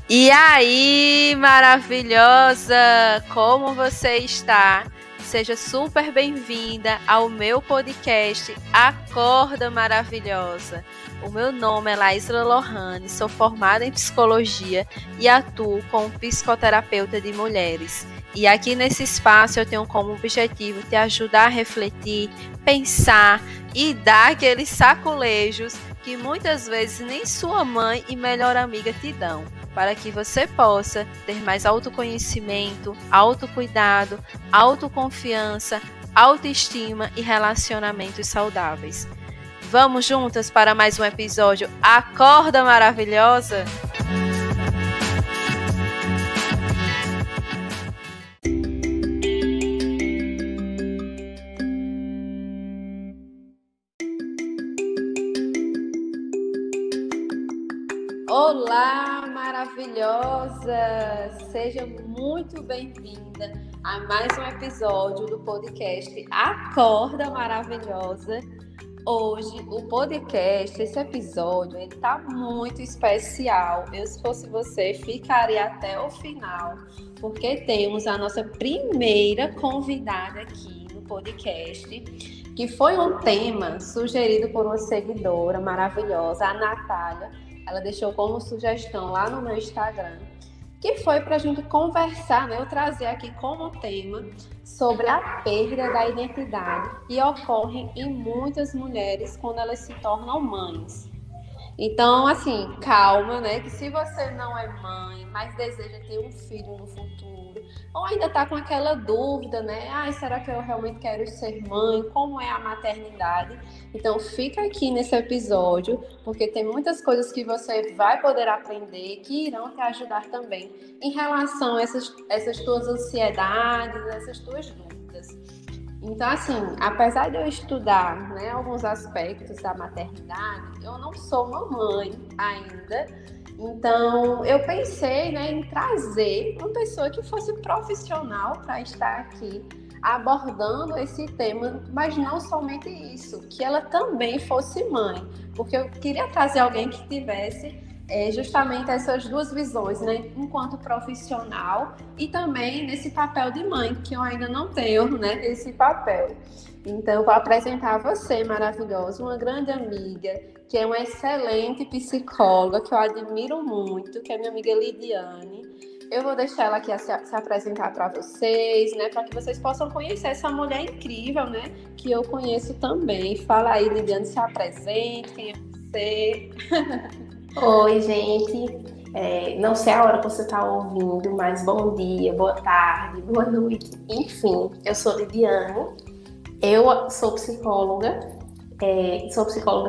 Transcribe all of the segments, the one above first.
E aí, maravilhosa! Como você está? Seja super bem-vinda ao meu podcast Acorda Maravilhosa. O meu nome é Laísla Lohane, sou formada em psicologia e atuo como psicoterapeuta de mulheres. E aqui nesse espaço eu tenho como objetivo te ajudar a refletir, pensar e dar aqueles saculejos que muitas vezes nem sua mãe e melhor amiga te dão, para que você possa ter mais autoconhecimento, autocuidado, autoconfiança, autoestima e relacionamentos saudáveis. Vamos juntas para mais um episódio Acorda Maravilhosa? Olá, maravilhosa! Seja muito bem-vinda a mais um episódio do podcast Acorda Maravilhosa. Hoje, o podcast, esse episódio, ele tá muito especial. Eu, se fosse você, ficaria até o final, porque temos a nossa primeira convidada aqui no podcast, que foi um tema sugerido por uma seguidora maravilhosa, a Natália. Ela deixou como sugestão lá no meu Instagram, que foi para a gente conversar, né? Eu trazer aqui como tema sobre a perda da identidade que ocorre em muitas mulheres quando elas se tornam mães. Então, assim, calma, né? Que se você não é mãe, mas deseja ter um filho no futuro, ou ainda tá com aquela dúvida, né? Ai, será que eu realmente quero ser mãe? Como é a maternidade? Então, fica aqui nesse episódio, porque tem muitas coisas que você vai poder aprender que irão te ajudar também em relação a essas tuas ansiedades, essas tuas dúvidas. Então, assim, apesar de eu estudar, né, alguns aspectos da maternidade, eu não sou mamãe ainda. Então, eu pensei, né, em trazer uma pessoa que fosse profissional para estar aqui abordando esse tema, mas não somente isso, que ela também fosse mãe, porque eu queria trazer alguém que tivesse justamente essas duas visões, né? Enquanto profissional e também nesse papel de mãe, que eu ainda não tenho, né? Esse papel. Então, vou apresentar a você, maravilhosa, uma grande amiga, que é uma excelente psicóloga, que eu admiro muito, que é minha amiga Lidiane. Eu vou deixar ela aqui se apresentar para vocês, né? Para que vocês possam conhecer essa mulher incrível, né? Que eu conheço também. Fala aí, Lidiane, se apresente, quem é você? Oi, gente. Não sei a hora que você está ouvindo, mas bom dia, boa tarde, boa noite. Enfim, eu sou Lidiane, eu sou psicóloga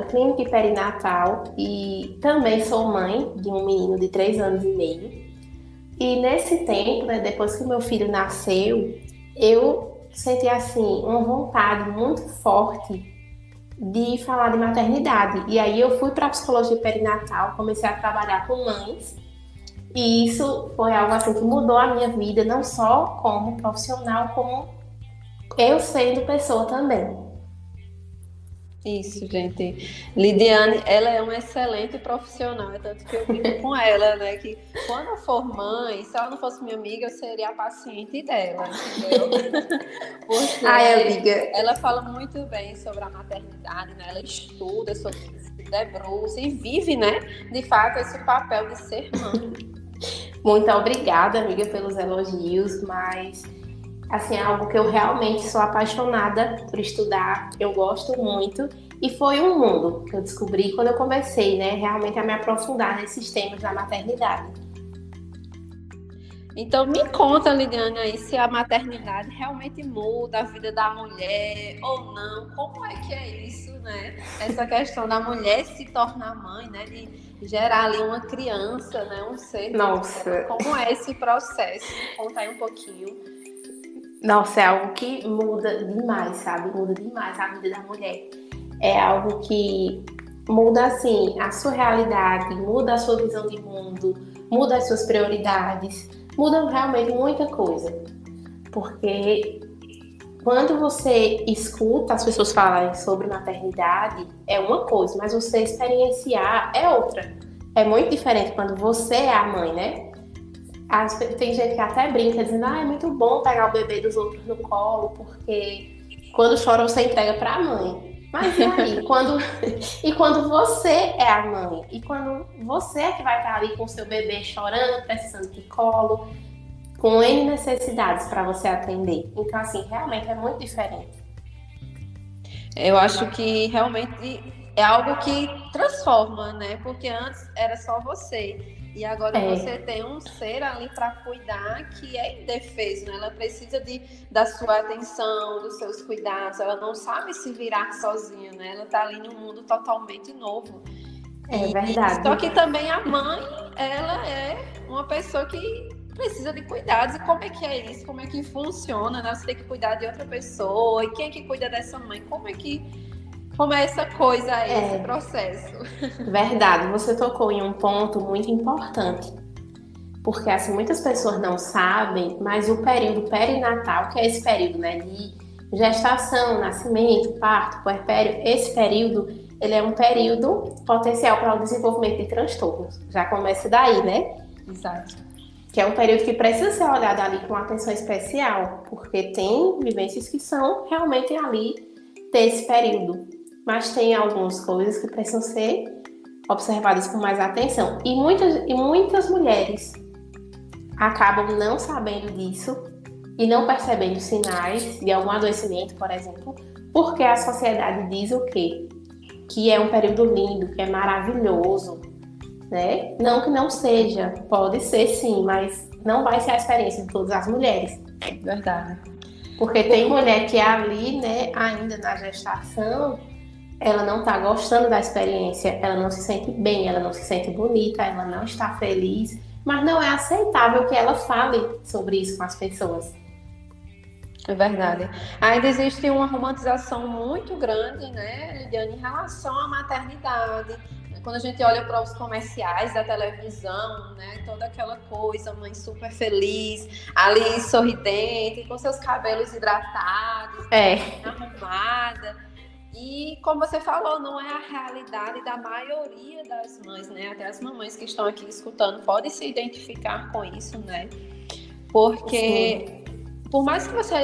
clínica e perinatal e também sou mãe de um menino de 3 anos e meio. E nesse tempo, né, depois que meu filho nasceu, eu senti assim uma vontade muito forte de falar de maternidade. E aí eu fui para a psicologia perinatal, comecei a trabalhar com mães. E isso foi algo assim que mudou a minha vida, não só como profissional, como eu sendo pessoa também. Isso, gente. Lidiane, ela é uma excelente profissional, tanto que eu brinco com ela, né? Que quando eu for mãe, se ela não fosse minha amiga, eu seria a paciente dela, entendeu? Porque amiga, ela fala muito bem sobre a maternidade, né? Ela estuda sobre isso, se debruça e vive, né? De fato, esse papel de ser mãe. Muito obrigada, amiga, pelos elogios, mas assim, é algo que eu realmente sou apaixonada por estudar, eu gosto muito, e foi um mundo que eu descobri quando eu comecei, né, realmente a me aprofundar nesses temas da maternidade. Então me conta, Lidiane, aí, se a maternidade realmente muda a vida da mulher ou não, como é que é isso, né? Essa questão da mulher se tornar mãe, né, de gerar ali uma criança, né, um ser. Nossa! Como é esse processo? Conta aí um pouquinho. Nossa, é algo que muda demais, sabe? Muda demais a vida da mulher. É algo que muda, assim, a sua realidade, muda a sua visão de mundo, muda as suas prioridades, muda realmente muita coisa. Porque quando você escuta as pessoas falarem sobre maternidade, é uma coisa, mas você experienciar é outra. é muito diferente quando você é a mãe, né? Tem gente que até brinca dizendo, é muito bom pegar o bebê dos outros no colo, porque quando chora você entrega para a mãe. Mas e aí? E quando você é a mãe? E quando você é que vai estar ali com o seu bebê chorando, precisando de colo, com N necessidades para você atender. Então, assim, realmente é muito diferente. Eu acho que realmente é algo que transforma, né? Porque antes era só você. E agora você tem um ser ali para cuidar que é indefeso, né? Ela precisa da sua atenção, dos seus cuidados. Ela não sabe se virar sozinha, né? Ela está ali num mundo totalmente novo. É verdade. Só que também a mãe, ela é uma pessoa que precisa de cuidados. E como é que é isso? Como é que funciona, né? Você tem que cuidar de outra pessoa. E quem é que cuida dessa mãe? Como é essa coisa aí, esse processo? Verdade, você tocou em um ponto muito importante. Porque, assim, muitas pessoas não sabem, mas o período perinatal, que é esse período, né, de gestação, nascimento, parto, puerpério, esse período, ele é um período potencial para o desenvolvimento de transtornos. Já começa daí, né? Exato. Que é um período que precisa ser olhado ali com atenção especial, porque tem vivências que são realmente ali desse período. Mas tem algumas coisas que precisam ser observadas com mais atenção. E muitas mulheres acabam não sabendo disso e não percebendo sinais de algum adoecimento, por exemplo, porque a sociedade diz o quê? Que é um período lindo, que é maravilhoso, né? Não que não seja, pode ser sim, mas não vai ser a experiência de todas as mulheres. Verdade. Porque tem mulher que é ali, né, ainda na gestação, ela não está gostando da experiência, ela não se sente bem, ela não se sente bonita, ela não está feliz, mas não é aceitável que ela fale sobre isso com as pessoas. É verdade. Ainda existe uma romantização muito grande, né, Lidiane, em relação à maternidade. Quando a gente olha para os comerciais da televisão, né, toda aquela coisa, mãe super feliz, ali sorridente, com seus cabelos hidratados, arrumada. E, como você falou, não é a realidade da maioria das mães, né? Até as mamães que estão aqui escutando podem se identificar com isso, né? Porque, por mais que você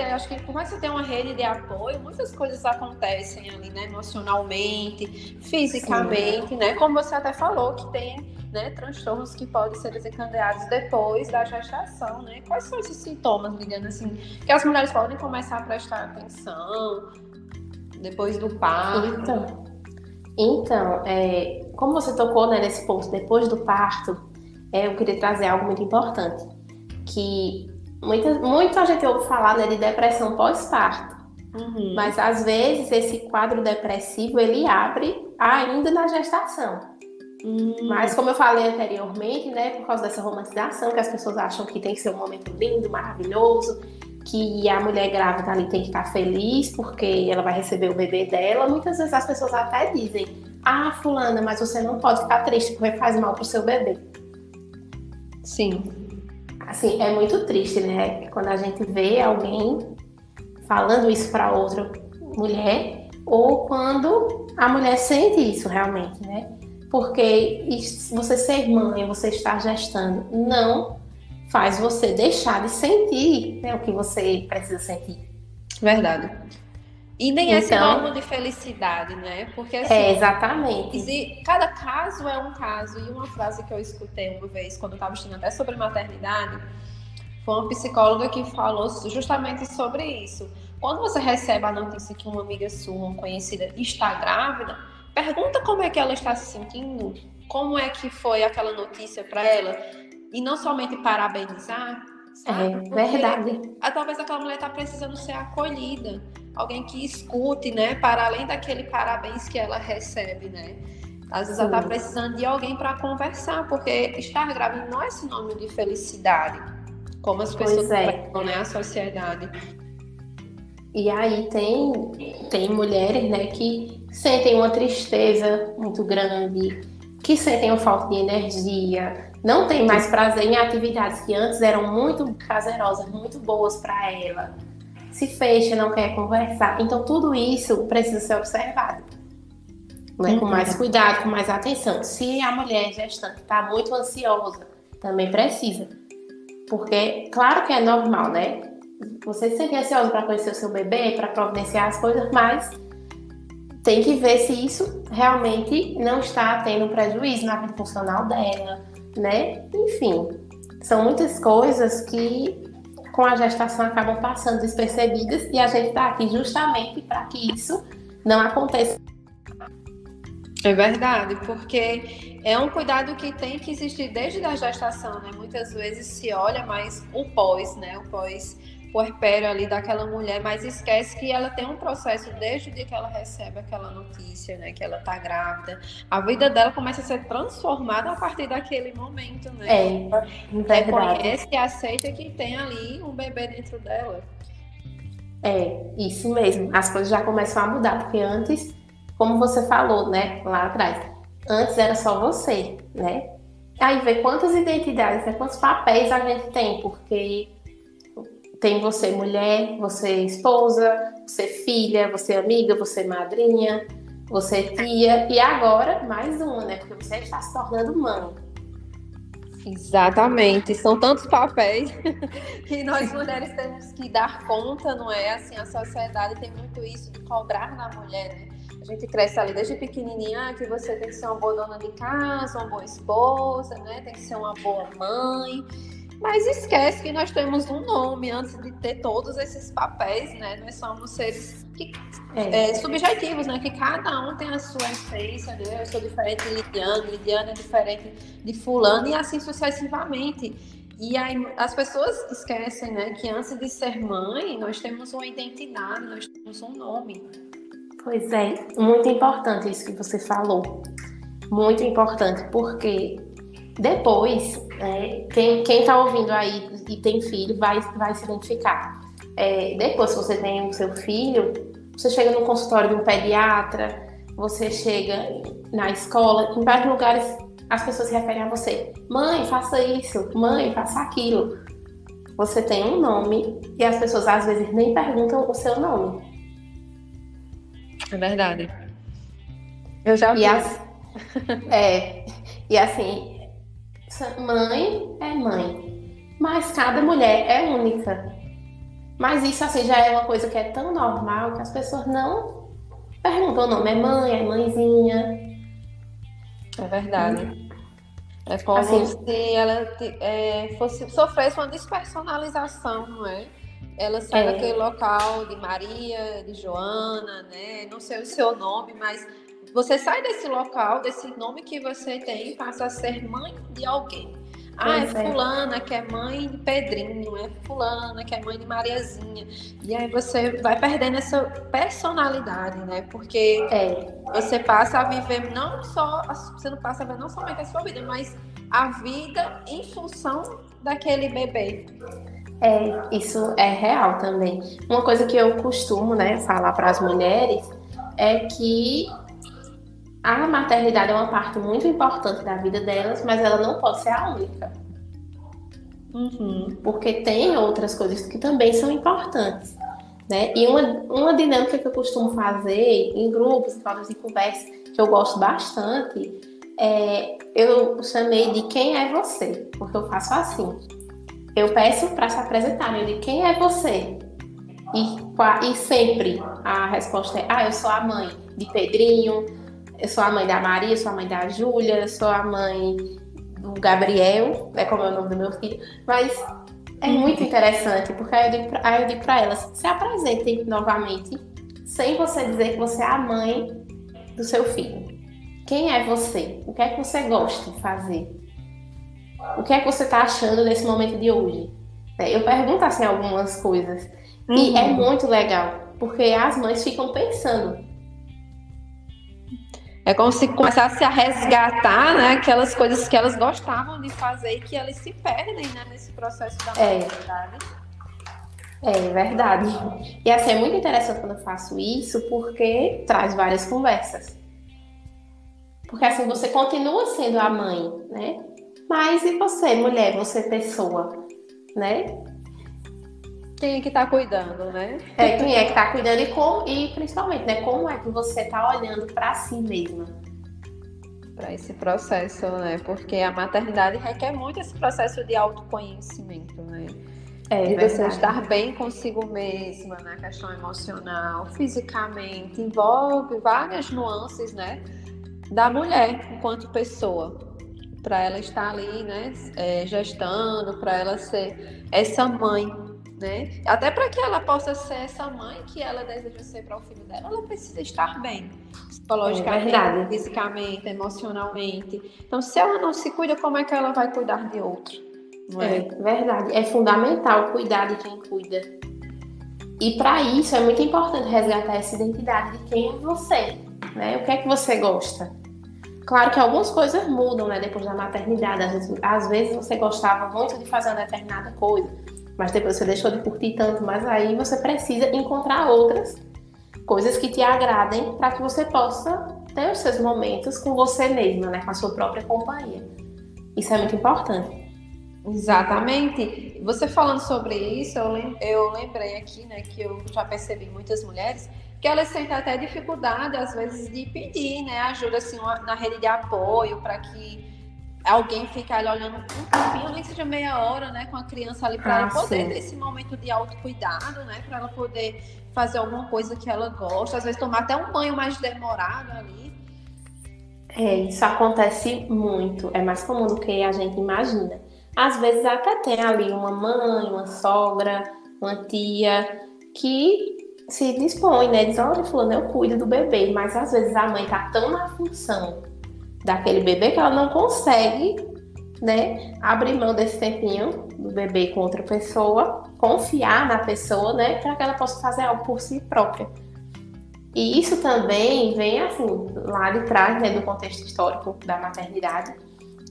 tenha uma rede de apoio, muitas coisas acontecem ali, né? Emocionalmente, fisicamente, né? Como você até falou, que tem, né, transtornos que podem ser desencadeados depois da gestação, né? Quais são esses sintomas, Lidiane, assim, que as mulheres podem começar a prestar atenção depois do parto? Então, como você tocou, né, nesse ponto, depois do parto, eu queria trazer algo muito importante, que muita gente ouve falar, né, de depressão pós-parto, mas às vezes esse quadro depressivo, ele abre ainda na gestação. Mas como eu falei anteriormente, né, por causa dessa romantização, que as pessoas acham que tem que ser um momento lindo, maravilhoso, que a mulher grávida ali tem que estar feliz porque ela vai receber o bebê dela. Muitas vezes as pessoas até dizem, fulana, mas você não pode ficar triste porque faz mal pro seu bebê. Sim. Assim, é muito triste, né? Quando a gente vê alguém falando isso para outra mulher, ou quando a mulher sente isso realmente, né? Porque você ser mãe, você estar gestando, não faz você deixar de sentir, né, o que você precisa sentir. Verdade. E nem é sinônimo de felicidade, né? Porque assim, exatamente. Cada caso é um caso. E uma frase que eu escutei uma vez, quando eu estava estudando até sobre maternidade, foi uma psicóloga que falou justamente sobre isso. Quando você recebe a notícia que uma amiga sua, uma conhecida, está grávida, pergunta como é que ela está se sentindo, como é que foi aquela notícia para ela. E não somente parabenizar, sabe? Verdade. Talvez aquela mulher está precisando ser acolhida. Alguém que escute, né? Para além daquele parabéns que ela recebe, né? Às vezes ela está precisando de alguém para conversar, porque estar grávida não é sinônimo de felicidade, como as pessoas pregam, né? A sociedade. E aí tem mulheres, né, que sentem uma tristeza muito grande, que sentem uma falta de energia, não tem mais prazer em atividades que antes eram muito prazerosas, muito boas para ela. Se fecha, não quer conversar. Então, tudo isso precisa ser observado. né? Com mais cuidado, com mais atenção. Se a mulher gestante está muito ansiosa, também precisa. Porque, claro que é normal, né? Você se sente ansiosa para conhecer o seu bebê, para providenciar as coisas, mas tem que ver se isso realmente não está tendo prejuízo na vida funcional dela, né? Enfim, são muitas coisas que com a gestação acabam passando despercebidas e a gente está aqui justamente para que isso não aconteça. É verdade, porque é um cuidado que tem que existir desde a gestação, né? Muitas vezes se olha mais o pós, né? O pós-puerpério ali daquela mulher, mas esquece que ela tem um processo desde o dia que ela recebe aquela notícia, né? Que ela tá grávida. A vida dela começa a ser transformada a partir daquele momento, né? Reconhece e aceita que tem ali um bebê dentro dela. É, isso mesmo. As coisas já começam a mudar, porque antes, como você falou, né, lá atrás, antes era só você, né? Aí vê quantas identidades, né, quantos papéis a gente tem, porque tem você mulher, você esposa, você filha, você amiga, você madrinha, você tia, e agora mais uma, né? Porque você está se tornando mãe. Exatamente, são tantos papéis que nós mulheres temos que dar conta, não é? Assim, a sociedade tem muito isso de cobrar na mulher, né? A gente cresce ali desde pequenininha, que você tem que ser uma boa dona de casa, uma boa esposa, né? Tem que ser uma boa mãe. Mas esquece que nós temos um nome antes de ter todos esses papéis, né? Nós somos seres subjetivos, né? Que cada um tem a sua essência, né? Eu sou diferente de Lidiane é diferente de fulano e assim sucessivamente. E aí as pessoas esquecem, né? Que antes de ser mãe, nós temos uma identidade, nós temos um nome. Pois é, muito importante isso que você falou. Muito importante, porque depois, quem está ouvindo aí e tem filho vai se identificar. Depois, se você tem o seu filho, você chega no consultório de um pediatra, você chega na escola, em vários lugares as pessoas se referem a você. Mãe, faça isso. Mãe, faça aquilo. Você tem um nome e as pessoas às vezes nem perguntam o seu nome. É verdade. Eu já vi. E assim, mãe é mãe, mas cada mulher é única. Mas isso assim já é uma coisa que é tão normal que as pessoas não perguntam o nome. É mãe, é mãezinha. É verdade. É como assim, se ela sofresse uma despersonalização, não é? Ela sai daquele local de Maria, de Joana, né? Não sei o seu nome, mas você sai desse local, desse nome que você tem e passa a ser mãe de alguém. É fulana que é mãe de Pedrinho, é fulana que é mãe de Mariazinha. E aí você vai perdendo essa personalidade, né? Porque você passa a viver você não passa a ver não somente a sua vida, mas a vida em função daquele bebê. Isso é real também. Uma coisa que eu costumo, né, falar para as mulheres é que a maternidade é uma parte muito importante da vida delas, mas ela não pode ser a única. Porque tem outras coisas que também são importantes, né? E uma dinâmica que eu costumo fazer em grupos, em rodas de conversa, que eu gosto bastante, eu chamei de quem é você, porque eu faço assim. Eu peço para se apresentarem, eu digo quem é você? E sempre a resposta é: eu sou a mãe de Pedrinho, eu sou a mãe da Maria, eu sou a mãe da Júlia, eu sou a mãe do Gabriel, né, como é o nome do meu filho. Mas é muito interessante, porque aí eu digo para elas: se apresentem novamente, sem você dizer que você é a mãe do seu filho. Quem é você? O que é que você gosta de fazer? O que é que você está achando nesse momento de hoje? Eu pergunto assim algumas coisas. E é muito legal, porque as mães ficam pensando. É como se começasse a resgatar, né, aquelas coisas que elas gostavam de fazer e que elas se perdem, né, nesse processo da maternidade. É verdade. E assim, é muito interessante quando eu faço isso, porque traz várias conversas. Porque assim, você continua sendo a mãe, né? Mas e você, mulher, você pessoa, né? Quem é que está cuidando, né? Quem é que está cuidando e principalmente, né? Como é que você está olhando para si mesma? Para esse processo, né? Porque a maternidade requer muito esse processo de autoconhecimento, né? De você estar bem consigo mesma, na questão emocional, fisicamente, envolve várias nuances, né? Da mulher enquanto pessoa, para ela estar ali, né? Gestando, para ela ser essa mãe, né? Até para que ela possa ser essa mãe que ela deseja ser para o filho dela, ela precisa estar bem, psicologicamente, fisicamente, emocionalmente. Então, se ela não se cuida, como é que ela vai cuidar de outro? Não é? Verdade. É fundamental cuidar de quem cuida. E para isso é muito importante resgatar essa identidade de quem é você, né? O que é que você gosta? Claro que algumas coisas mudam, né? Depois da maternidade. Às vezes você gostava muito de fazer uma determinada coisa, mas depois você deixou de curtir tanto, mas aí você precisa encontrar outras coisas que te agradem para que você possa ter os seus momentos com você mesma, né? Com a sua própria companhia. Isso é muito importante. Exatamente. Você falando sobre isso, eu lembrei aqui, né, que eu já percebi muitas mulheres que elas sentem até dificuldade, às vezes, de pedir, né, ajuda assim, na rede de apoio, para que alguém fique ali olhando um tempinho, nem que seja meia hora, né, com a criança ali, para ela poder ter esse momento de autocuidado, né, para ela poder fazer alguma coisa que ela gosta, às vezes tomar até um banho mais demorado ali. Isso acontece muito, é mais comum do que a gente imagina. Às vezes até tem ali uma mãe, uma sogra, uma tia que se dispõe, né? Diz, olha, fulano, eu cuido do bebê. Mas às vezes a mãe tá tão na função daquele bebê que ela não consegue, né, abrir mão desse tempinho do bebê com outra pessoa, confiar na pessoa, né, para que ela possa fazer algo por si própria. E isso também vem, assim, lá de trás, né, do contexto histórico da maternidade,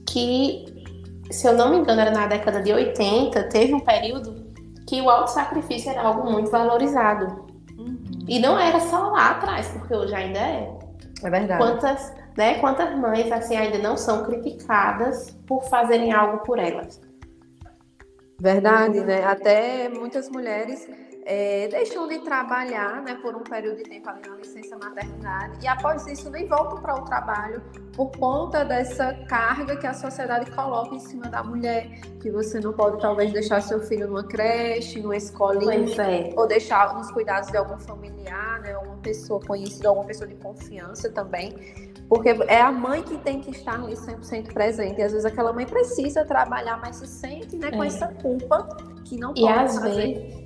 que, se eu não me engano, era na década de 80, teve um período que o auto-sacrifício era algo muito valorizado. E não era só lá atrás, porque hoje ainda é. É verdade. Quantas mães assim ainda não são criticadas por fazerem algo por elas? Verdade, né? Até muitas mulheres deixam de trabalhar, né, por um período de tempo ali na licença maternidade e após isso nem voltam para o trabalho por conta dessa carga que a sociedade coloca em cima da mulher, que você não pode talvez deixar seu filho numa creche, numa escolinha, ou deixar nos cuidados de algum familiar, né, alguma pessoa conhecida, alguma pessoa de confiança também, porque é a mãe que tem que estar ali 100% presente, e às vezes aquela mãe precisa trabalhar, mas se sente, né, com essa culpa que não pode fazer.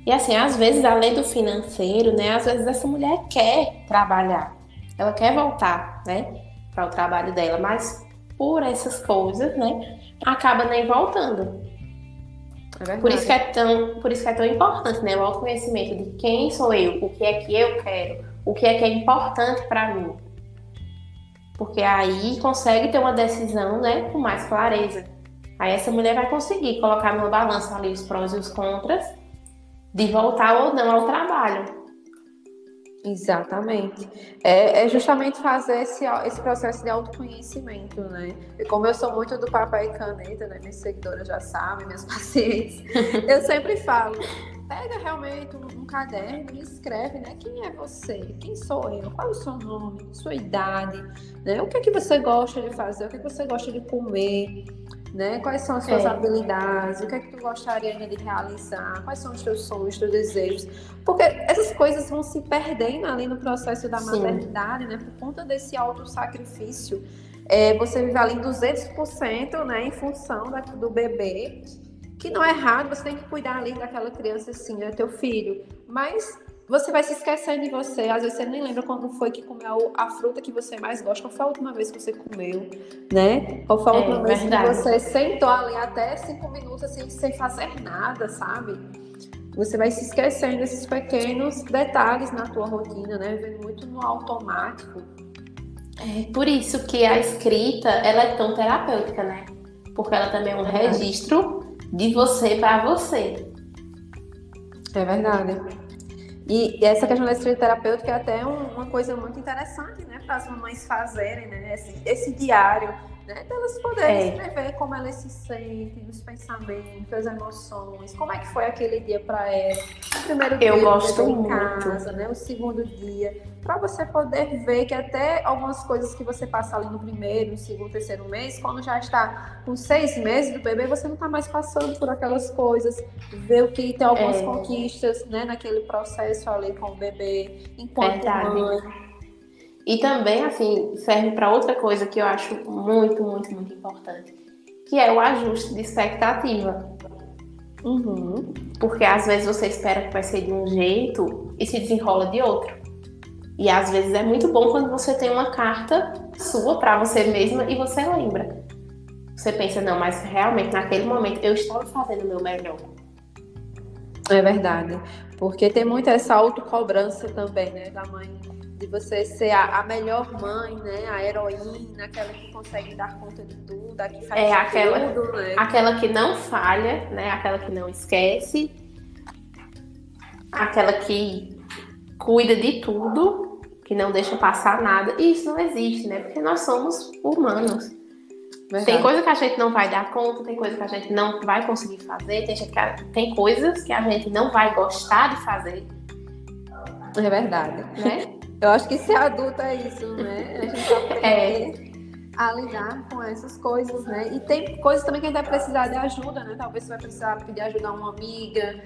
E assim, às vezes, além do financeiro, né, às vezes essa mulher quer trabalhar, ela quer voltar, né, para o trabalho dela, mas por essas coisas, né, acaba nem voltando. Por isso que é tão importante, né, o autoconhecimento de quem sou eu, o que é que eu quero, o que é importante para mim. Porque aí consegue ter uma decisão, né, com mais clareza. Aí essa mulher vai conseguir colocar numa balança ali os prós e os contras de voltar ou não ao trabalho. Exatamente. É justamente fazer esse processo de autoconhecimento, né? E como eu sou muito do papel e caneta, né? Minhas seguidoras já sabem, minhas pacientes, eu sempre falo, pega realmente um caderno e escreve, né? Quem é você? Quem sou eu? Qual é o seu nome? Sua idade? Né? O que é que você gosta de fazer? O que é que você gosta de comer? Né? Quais são as suas habilidades? O que é que tu gostaria ainda de realizar? Quais são os teus sonhos, os teus desejos? Porque essas coisas vão se perdendo ali no processo da maternidade, né? Por conta desse autossacrifício. Você vive ali 200%, né? Em função do bebê, que não é errado, você tem que cuidar ali daquela criança, assim, é teu filho. Mas você vai se esquecendo de você. Às vezes você nem lembra quando foi que comeu a fruta que você mais gosta. Qual foi a última vez que você comeu, né? Qual foi a última vez que você sentou ali até 5 minutos, assim, sem fazer nada, sabe? Você vai se esquecendo desses pequenos detalhes na tua rotina, né? Vendo muito no automático. Por isso que a escrita, ela é tão terapêutica, né? Porque ela também é um registro de você para você. É verdade. E essa questão da escrita terapêutica é até uma coisa muito interessante, né, para as mamães fazerem, né, esse diário, né? Delas poderem escrever como elas se sentem, os pensamentos, as emoções, como é que foi aquele dia para ela, o primeiro dia Eu gosto em muito. casa, né? O segundo dia, para você poder ver que até algumas coisas que você passa ali no primeiro, no segundo, terceiro mês, quando já está com 6 meses do bebê, você não está mais passando por aquelas coisas, ver o que tem algumas conquistas, né, naquele processo ali com o bebê, enquanto mãe. E também, assim, serve para outra coisa que eu acho muito, muito, muito importante, que é o ajuste de expectativa. Porque às vezes você espera que vai ser de um jeito e se desenrola de outro. E às vezes é muito bom quando você tem uma carta sua para você mesma e você lembra. Você pensa, não, mas realmente naquele momento eu estava fazendo o meu melhor. É verdade, porque tem muito essa autocobrança também, né, da mãe, de você ser a melhor mãe, né, a heroína, aquela que consegue dar conta de tudo, a que faz tudo, né? Aquela que não falha, né, aquela que não esquece, aquela que cuida de tudo, que não deixa passar nada. E isso não existe, né, porque nós somos humanos. Verdade. Tem coisa que a gente não vai dar conta, tem coisa que a gente não vai conseguir fazer, tem coisas que a gente não vai gostar de fazer. É verdade. Né? Eu acho que ser adulto é isso, né? A gente aprender a lidar com essas coisas, né? E tem coisas também que a gente vai precisar de ajuda, né? Talvez você vai precisar pedir ajuda a uma amiga,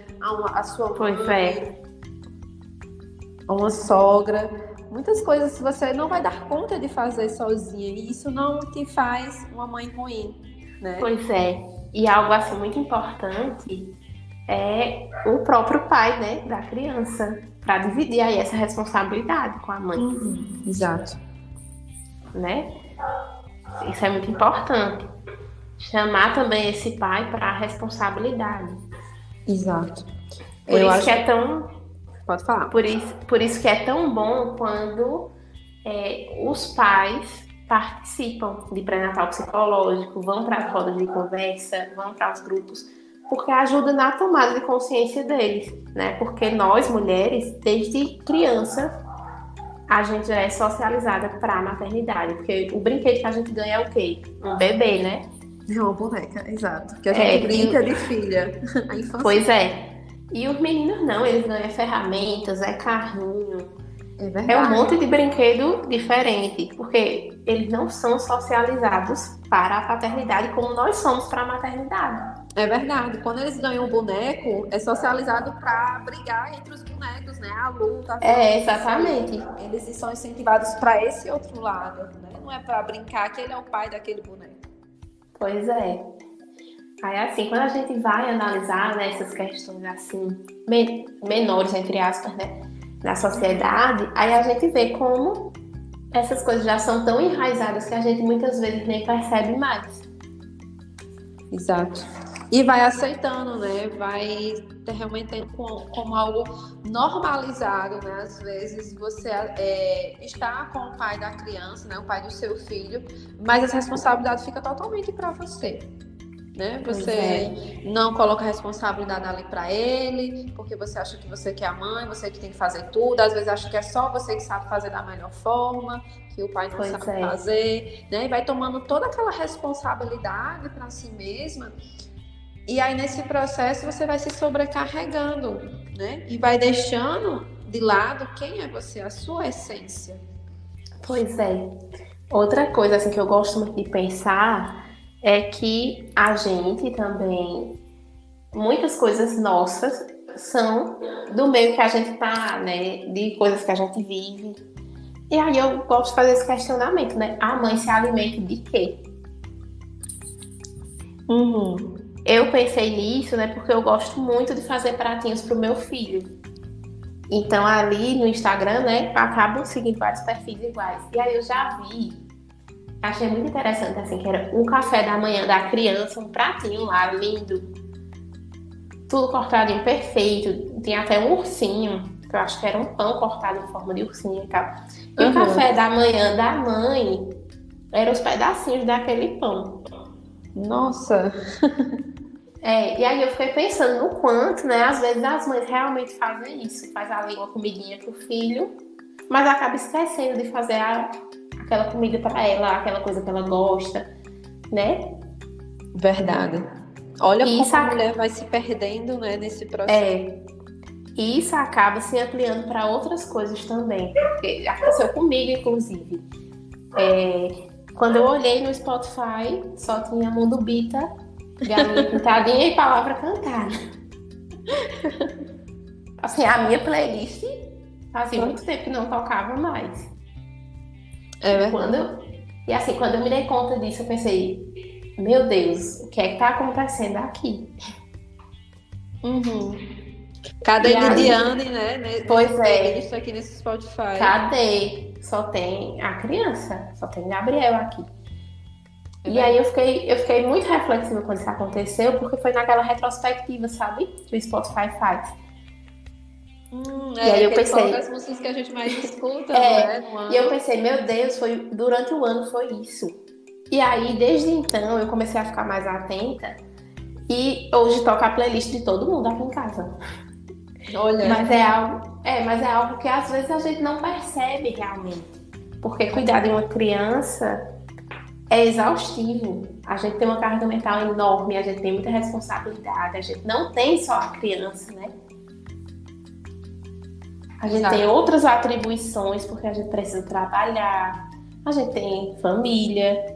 a sua mãe, a uma sogra. Muitas coisas você não vai dar conta de fazer sozinha. E isso não te faz uma mãe ruim, né? Pois é. E algo assim muito importante é o próprio pai, né, da criança, para dividir aí essa responsabilidade com a mãe. Exato. Né? Isso é muito importante. Chamar também esse pai para a responsabilidade. Exato. Por isso que é tão... Pode falar. Por isso que é tão bom quando os pais participam de pré-natal psicológico, vão para as rodas de conversa, vão para os grupos, porque ajuda na tomada de consciência deles, né? Porque nós, mulheres, desde criança, a gente já é socializada para a maternidade, porque o brinquedo que a gente ganha é o quê? Um bebê, né? É uma boneca, exato. Que a gente brinca de filha. A infância. Pois é. E os meninos não, eles ganham ferramentas, carrinho. É um monte de brinquedo diferente, porque eles não são socializados para a paternidade como nós somos para a maternidade. É verdade. Quando eles ganham um boneco, é socializado para brigar entre os bonecos, né? A luta. Exatamente. Eles são incentivados para esse outro lado, né? Não é para brincar que ele é o pai daquele boneco. Pois é. Aí, assim, quando a gente vai analisar, né, essas questões, assim, menores, entre aspas, né, na sociedade, aí a gente vê como essas coisas já são tão enraizadas que a gente muitas vezes nem percebe mais. Exato. E vai aceitando, né, vai realmente tendo como algo normalizado, né, às vezes você está com o pai da criança, né, o pai do seu filho, mas essa responsabilidade fica totalmente para você. Né? Você não coloca a responsabilidade ali para ele, porque você acha que você que é a mãe, você que tem que fazer tudo, às vezes acha que é só você que sabe fazer da melhor forma, que o pai não sabe fazer, né? E vai tomando toda aquela responsabilidade para si mesma, e aí nesse processo você vai se sobrecarregando, né? E vai deixando de lado quem é você, a sua essência. Pois é. Outra coisa assim que eu gosto muito de pensar é que a gente também, muitas coisas nossas são do meio que a gente tá, né, de coisas que a gente vive. E aí eu gosto de fazer esse questionamento, né? A mãe se alimenta de quê? Eu pensei nisso, né, porque eu gosto muito de fazer pratinhos pro meu filho. Então ali no Instagram, né, eu acabo seguindo vários perfis iguais. E aí eu já vi, achei muito interessante, assim, que era o café da manhã da criança, um pratinho lá, lindo. Tudo cortadinho, perfeito. Tinha até um ursinho, que eu acho que era um pão cortado em forma de ursinho e tal. E o café da manhã da mãe eram os pedacinhos daquele pão. Nossa! E aí eu fiquei pensando no quanto, né, às vezes as mães realmente fazem isso. Faz ali uma comidinha pro filho, mas acaba esquecendo de fazer aquela comida para ela, aquela coisa que ela gosta. né? Verdade. Olha E como a mulher vai se perdendo, né, nesse processo. E isso acaba se ampliando para outras coisas também. Porque aconteceu comigo, inclusive. Quando eu olhei no Spotify, só tinha Mundo Bita, Galinha Pintadinha e Palavra Cantada. Assim, a minha playlist fazia muito tempo que não tocava mais. É verdade. E assim, quando eu me dei conta disso, eu pensei, meu Deus, o que é que tá acontecendo aqui? Cadê Lidiane, né? Pois Isso aqui nesse Spotify. Cadê? Só tem a criança, só tem Gabriel aqui. E aí eu fiquei muito reflexiva quando isso aconteceu, porque foi naquela retrospectiva, sabe? Que o Spotify faz. E aí eu pensei, as músicas que a gente mais escuta, né? E eu pensei, meu Deus, durante o ano foi isso. E aí, desde então, eu comecei a ficar mais atenta. E hoje toca a playlist de todo mundo aqui em casa. Olha. Mas é algo que às vezes a gente não percebe realmente. Porque cuidar de uma criança é exaustivo. A gente tem uma carga mental enorme, a gente tem muita responsabilidade, a gente não tem só a criança, né? A gente tem outras atribuições, porque a gente precisa trabalhar, a gente tem família,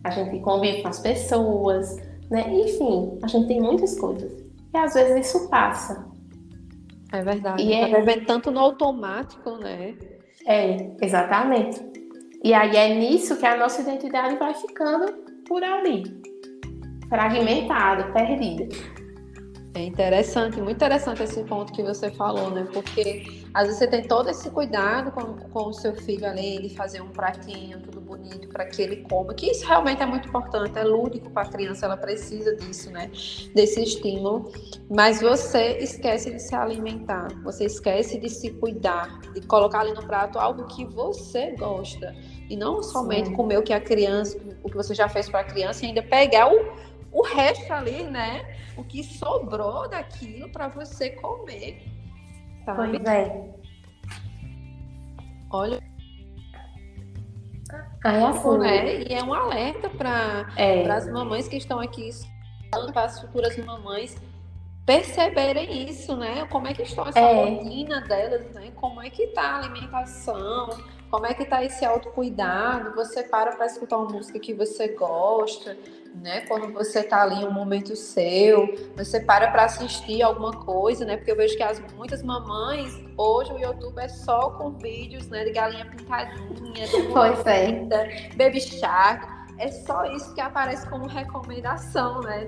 a gente convive com as pessoas, né? Enfim, a gente tem muitas coisas. E às vezes isso passa. É verdade. E tá vivendo tanto no automático, né? Exatamente. E aí é nisso que a nossa identidade vai ficando por ali. Fragmentada, perdida. É interessante, muito interessante esse ponto que você falou, né? Porque às vezes você tem todo esse cuidado com o seu filho ali, de fazer um pratinho, tudo bonito para que ele coma, que isso realmente é muito importante, é lúdico para a criança, ela precisa disso, né? Desse estímulo. Mas você esquece de se alimentar, você esquece de se cuidar, de colocar ali no prato algo que você gosta. E não somente comer o que a criança, o que você já fez para a criança, e ainda pegar o resto ali, né? O que sobrou daquilo para você comer. Sabe? Pois é. Olha. E é um alerta para as mamães que estão aqui, para as futuras mamães perceberem isso, né? Como é que está essa rotina delas, né? Como é que está a alimentação, como é que está esse autocuidado. Você para escutar uma música que você gosta, né? Quando você tá ali em um momento seu, você para assistir alguma coisa, né? Porque eu vejo que muitas mamães, hoje o YouTube é só com vídeos, né? De galinha pintadinha, de Baby Shark. É só isso que aparece como recomendação, né?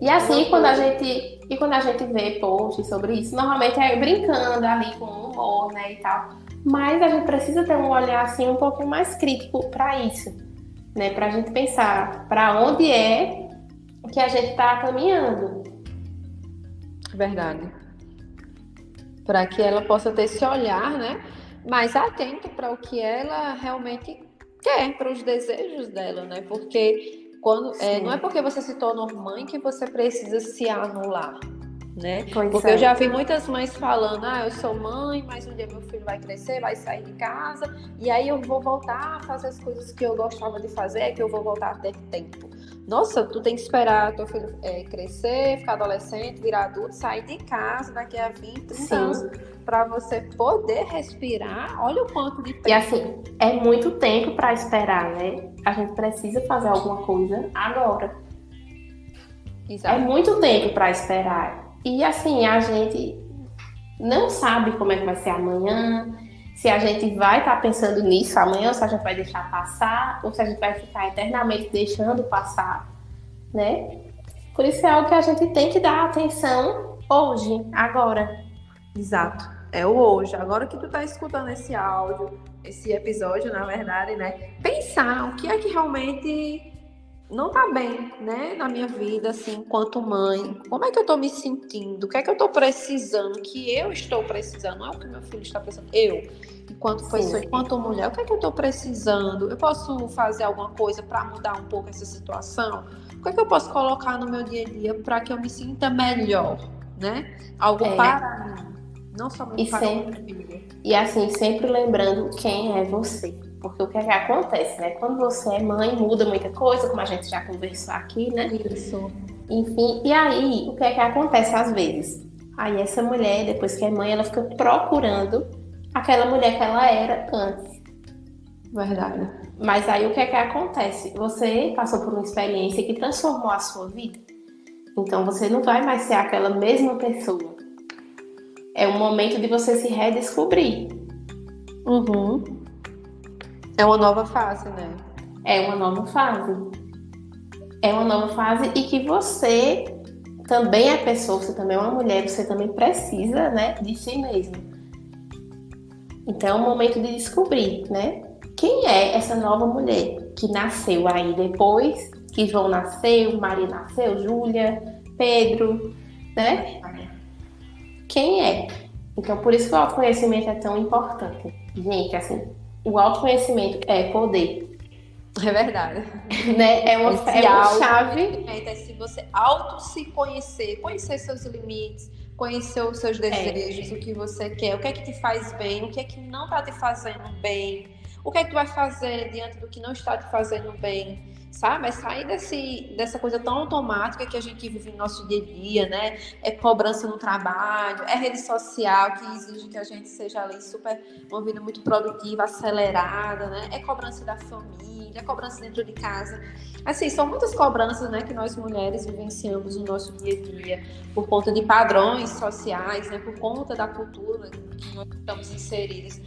E assim, quando a gente vê posts sobre isso, normalmente é brincando ali com humor, né, e tal. Mas a gente precisa ter um olhar, assim, um pouquinho mais crítico para isso, né? Pra gente pensar para onde é que a gente tá caminhando. Verdade. Para que ela possa ter esse olhar, né? Mais atento para o que ela realmente quer, para os desejos dela, né? Porque não é porque você se tornou mãe que você precisa se anular, né? Porque eu já vi muitas mães falando, eu sou mãe, mas um dia meu filho vai crescer, vai sair de casa, e aí eu vou voltar a fazer as coisas que eu gostava de fazer, que eu vou voltar a ter tempo. Nossa, tu tem que esperar teu filho crescer, ficar adolescente, virar adulto, sair de casa daqui a 20, 30 anos, para você poder respirar. Olha o quanto de tempo. E assim, é muito tempo para esperar, né? A gente precisa fazer alguma coisa agora. Exato. É muito tempo para esperar. E assim, a gente não sabe como é que vai ser amanhã, se a gente vai estar pensando nisso amanhã, ou se a gente vai deixar passar, ou se a gente vai ficar eternamente deixando passar, né? Por isso é algo que a gente tem que dar atenção hoje, agora. Exato, é o hoje. Agora que tu tá escutando esse áudio, esse episódio, na verdade, né? Pensar o que é que realmente não tá bem, né, na minha vida, assim, enquanto mãe. Como é que eu tô me sentindo? O que é que eu tô precisando? O que eu estou precisando? Não é o que meu filho está precisando. Eu, enquanto pessoa, enquanto mulher, o que é que eu tô precisando? Eu posso fazer alguma coisa para mudar um pouco essa situação? O que é que eu posso colocar no meu dia a dia para que eu me sinta melhor, né? Algo para mim, não somente para o meu filho. E assim, sempre lembrando quem é você. Porque o que é que acontece, né? Quando você é mãe, muda muita coisa, como a gente já conversou aqui, né? Isso. Enfim, e aí, o que é que acontece às vezes? Aí essa mulher, depois que é mãe, ela fica procurando aquela mulher que ela era antes. Verdade. Mas aí o que é que acontece? Você passou por uma experiência que transformou a sua vida. Então você não vai mais ser aquela mesma pessoa. É o momento de você se redescobrir. Uhum. É uma nova fase, né? É uma nova fase. É uma nova fase e que você também é pessoa, você também é uma mulher, você também precisa, né, de si mesmo. Então é o momento de descobrir, né? Quem é essa nova mulher que nasceu aí depois que João nasceu, Maria nasceu, Júlia, Pedro, né? Quem é? Então por isso que o autoconhecimento é tão importante. Gente, assim, o autoconhecimento é poder. É verdade. Né? É uma chave. É se você se conhecer, conhecer seus limites, conhecer os seus desejos, o que você quer, o que é que te faz bem, o que é que não está te fazendo bem, o que é que tu vai fazer diante do que não está te fazendo bem, sabe? É sair dessa coisa tão automática que a gente vive no nosso dia a dia, né? É cobrança no trabalho, é rede social que exige que a gente seja ali super, uma vida muito produtiva, acelerada, né? É cobrança da família, é cobrança dentro de casa. Assim, são muitas cobranças, né, que nós mulheres vivenciamos no nosso dia a dia por conta de padrões sociais, né? Por conta da cultura que nós estamos inseridas.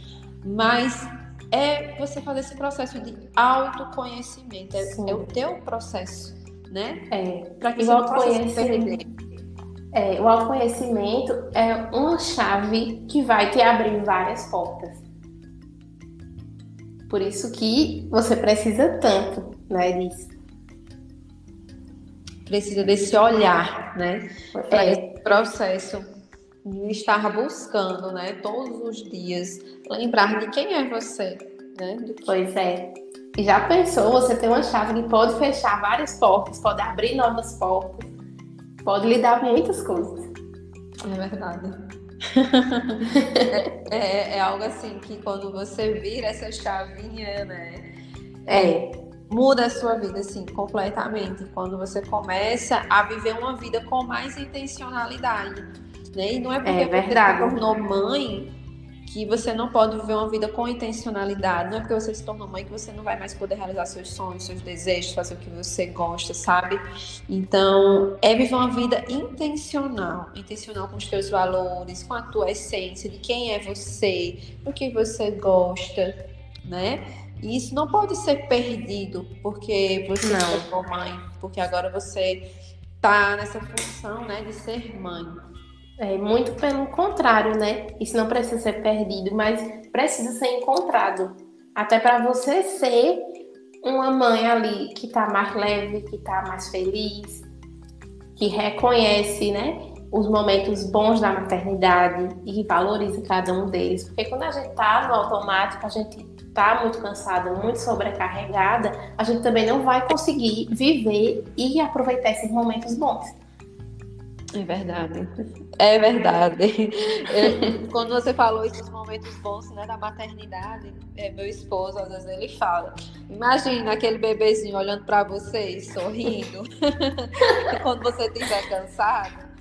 Mas é você fazer esse processo de autoconhecimento. É o teu processo, né? Para que você não possa se perder. O autoconhecimento é uma chave que vai te abrir várias portas. Por isso que você precisa tanto, né, disso. Precisa desse olhar, né? Para esse processo de estar buscando, né? Todos os dias, lembrar de quem é você, né? Pois é. E já pensou, você tem uma chave que pode fechar várias portas, pode abrir novas portas, pode lhe dar muitas coisas. É verdade. é algo assim que quando você vira essa chavinha, né? Muda a sua vida, assim, completamente. Quando você começa a viver uma vida com mais intencionalidade, né? E não é porque você se tornou mãe que você não pode viver uma vida com intencionalidade. Não é porque você se tornou mãe que você não vai mais poder realizar seus sonhos, seus desejos, fazer o que você gosta, sabe? Então, é viver uma vida intencional com os teus valores, com a tua essência, de quem é você, do que você gosta, né? E isso não pode ser perdido porque você se tornou mãe, porque agora você tá nessa função, né, de ser mãe. Muito pelo contrário, né? Isso não precisa ser perdido, mas precisa ser encontrado. Até para você ser uma mãe ali que tá mais leve, que tá mais feliz, que reconhece, né, os momentos bons da maternidade e que valoriza cada um deles. Porque quando a gente tá no automático, a gente tá muito cansada, muito sobrecarregada, a gente também não vai conseguir viver e aproveitar esses momentos bons. É verdade. É verdade. Quando você falou esses momentos bons, né, da maternidade, meu esposo, às vezes ele fala, imagina aquele bebezinho olhando para você e sorrindo, quando você estiver cansado,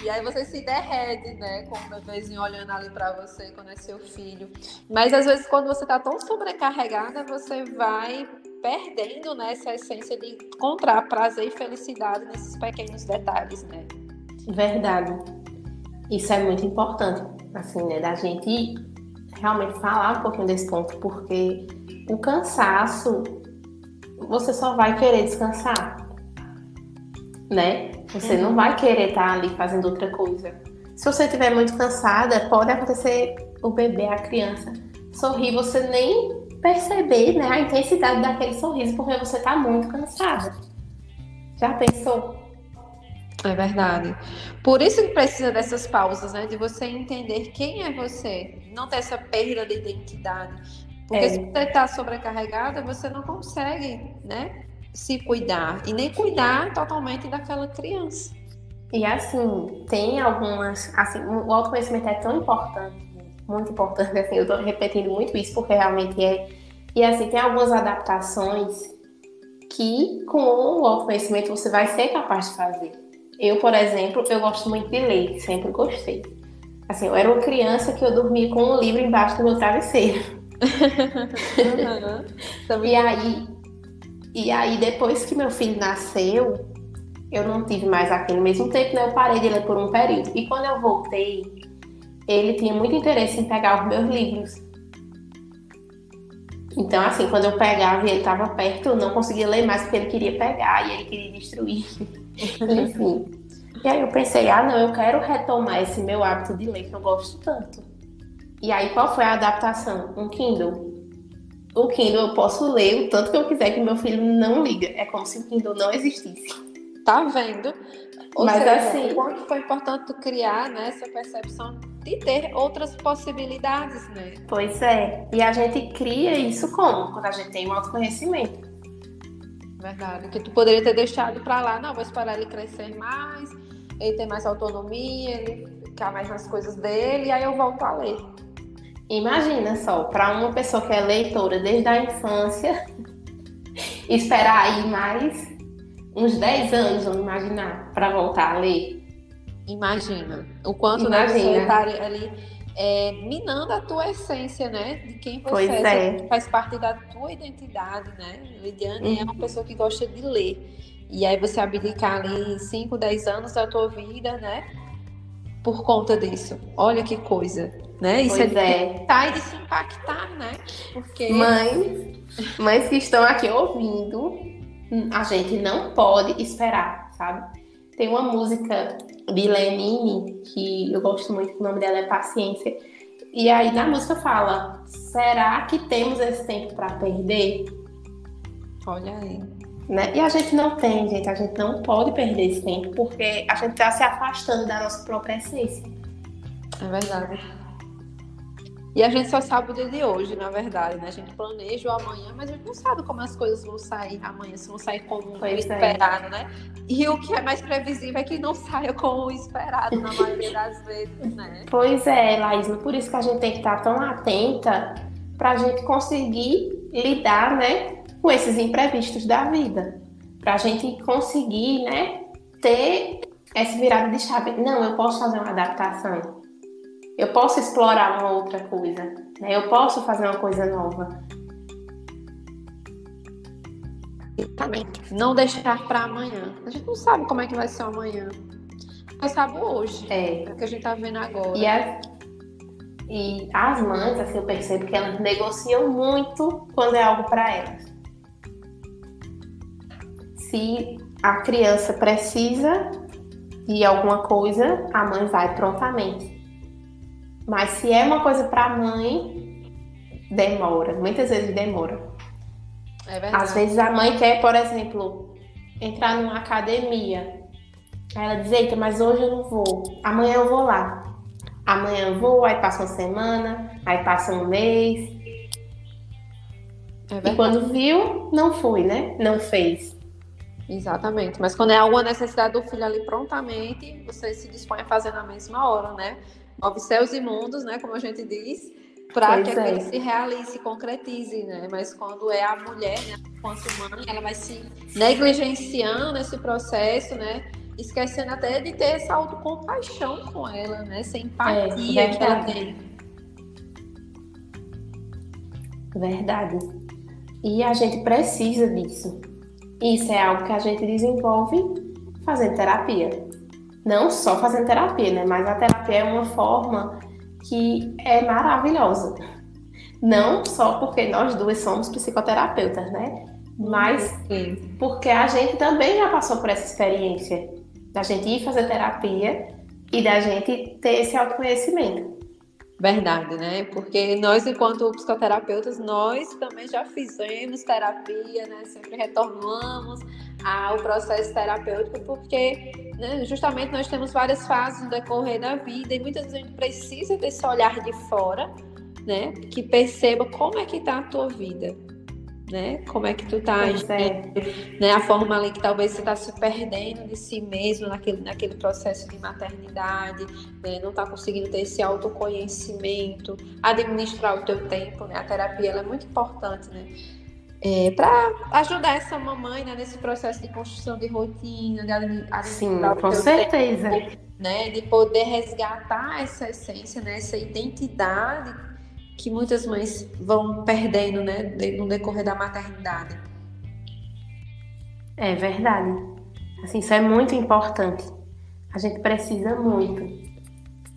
e aí você se derrete, né, com o bebezinho olhando ali para você, quando é seu filho. Mas às vezes quando você está tão sobrecarregada, você vai perdendo, né, essa essência de encontrar prazer e felicidade nesses pequenos detalhes, né? Verdade. Isso é muito importante, assim, né, da gente realmente falar um pouquinho desse ponto, porque o cansaço, você só vai querer descansar, né? Você não vai querer estar ali fazendo outra coisa. Se você estiver muito cansada, pode acontecer o bebê, a criança, sorrir, você nem perceber, né, a intensidade daquele sorriso, porque você está muito cansada. Já pensou? É verdade. Por isso que precisa dessas pausas, né? De você entender quem é você. Não ter essa perda de identidade. Porque se você está sobrecarregada, você não consegue, né, se cuidar. E nem cuidar totalmente daquela criança. E assim, tem algumas... Assim, o autoconhecimento é tão importante, muito importante. Assim, eu estou repetindo muito isso, porque realmente E assim, tem algumas adaptações que com o autoconhecimento você vai ser capaz de fazer. Eu, por exemplo, eu gosto muito de ler, sempre gostei. Assim, eu era uma criança que eu dormia com um livro embaixo do meu travesseiro. Uhum. E aí, depois que meu filho nasceu, eu não tive mais aquele mesmo tempo, né? Eu parei de ler por um período. E quando eu voltei, ele tinha muito interesse em pegar os meus livros. Então, assim, quando eu pegava e ele estava perto, eu não conseguia ler mais porque ele queria pegar e ele queria destruir. Enfim. E aí eu pensei, não, eu quero retomar esse meu hábito de ler que eu gosto tanto. E aí, qual foi a adaptação? Um Kindle. O Kindle eu posso ler o tanto que eu quiser que meu filho não liga. É como se o Kindle não existisse. Tá vendo? Ou Mas seja, assim, o quanto foi importante tu criar, né, essa percepção de ter outras possibilidades, né? pois é. E a gente cria isso como? Quando a gente tem um autoconhecimento. Verdade. Que tu poderia ter deixado pra lá, não, vou esperar ele crescer mais, ele ter mais autonomia, ele ficar mais nas coisas dele, e aí eu volto a ler. Imagina só, para uma pessoa que é leitora desde a infância, esperar aí mais uns 10 anos, vamos imaginar, para voltar a ler. Imagina o quanto, né, você está ali minando a tua essência, né? De quem você Pois é. faz parte da tua identidade, né? Lidiane é uma pessoa que gosta de ler. E aí você abdicar ali 5, 10 anos da tua vida, né? Por conta disso. Olha que coisa, né? Isso Pois é de se impactar, né? Porque mães que estão aqui ouvindo, a gente não pode esperar, sabe? Tem uma música de Lenine que eu gosto muito, o nome dela é Paciência. E aí na música fala: será que temos esse tempo para perder? olha aí. Né? E a gente não tem, gente. A gente não pode perder esse tempo, porque a gente está se afastando da nossa própria essência. É verdade. E a gente só sabe o dia de hoje, na verdade, né? A gente planeja o amanhã, mas a gente não sabe como as coisas vão sair amanhã, se vão sair como o esperado, né? E o que é mais previsível é que não saia como o esperado, na maioria das vezes, né? Pois é, Laísma, por isso que a gente tem que estar tão atenta para a gente conseguir lidar, né, com esses imprevistos da vida. Para a gente conseguir, né, ter essa virada de chave. Não, eu posso fazer uma adaptação. Eu posso explorar uma outra coisa, né? Eu posso fazer uma coisa nova. Exatamente. Não deixar para amanhã. A gente não sabe como é que vai ser amanhã. Mas sabe hoje. É o que a gente tá vendo agora. E as mães, assim, eu percebo que elas negociam muito quando é algo para elas. Se a criança precisa de alguma coisa, a mãe vai prontamente. Mas se é uma coisa para a mãe, demora. Muitas vezes demora. É verdade. Às vezes a mãe quer, por exemplo, entrar numa academia. Aí ela diz: eita, mas hoje eu não vou. Amanhã eu vou lá. Amanhã eu vou, aí passa uma semana, aí passa um mês. E quando viu, não foi, né? Não fez. Exatamente. Mas quando é alguma necessidade do filho ali prontamente, você se dispõe a fazer na mesma hora, né? Move céus e mundos, né? Como a gente diz, para que aquilo se realize, se concretize, né? Mas quando é a mulher, né, enquanto mãe, ela vai se negligenciando nesse processo, né? Esquecendo até de ter essa autocompaixão com ela, né? Essa empatia que ela tem. Verdade. E a gente precisa disso. Isso é algo que a gente desenvolve fazendo terapia. Não só fazendo terapia, né? Mas a terapia é uma forma que é maravilhosa. Não só porque nós duas somos psicoterapeutas, né? Mas porque a gente também já passou por essa experiência da gente ir fazer terapia e da gente ter esse autoconhecimento. Verdade, né? Porque nós, enquanto psicoterapeutas, nós também já fizemos terapia, né? Sempre retornamos ao processo terapêutico, porque, né, justamente nós temos várias fases no decorrer da vida e muitas vezes a gente precisa desse olhar de fora, né? Que perceba como é que está a tua vida, né? Como é que tu tá Pois é. agindo, né? A forma ali que talvez você está se perdendo de si mesmo naquele processo de maternidade, né? Não está conseguindo ter esse autoconhecimento, administrar o teu tempo, né? A terapia ela é muito importante, né? Para ajudar essa mamãe, né, nesse processo de construção de rotina, de Sim, administrar o com teu certeza. tempo, né, de poder resgatar essa essência, né, essa identidade que muitas mães vão perdendo, né, no decorrer da maternidade. É verdade. Assim, isso é muito importante. A gente precisa muito,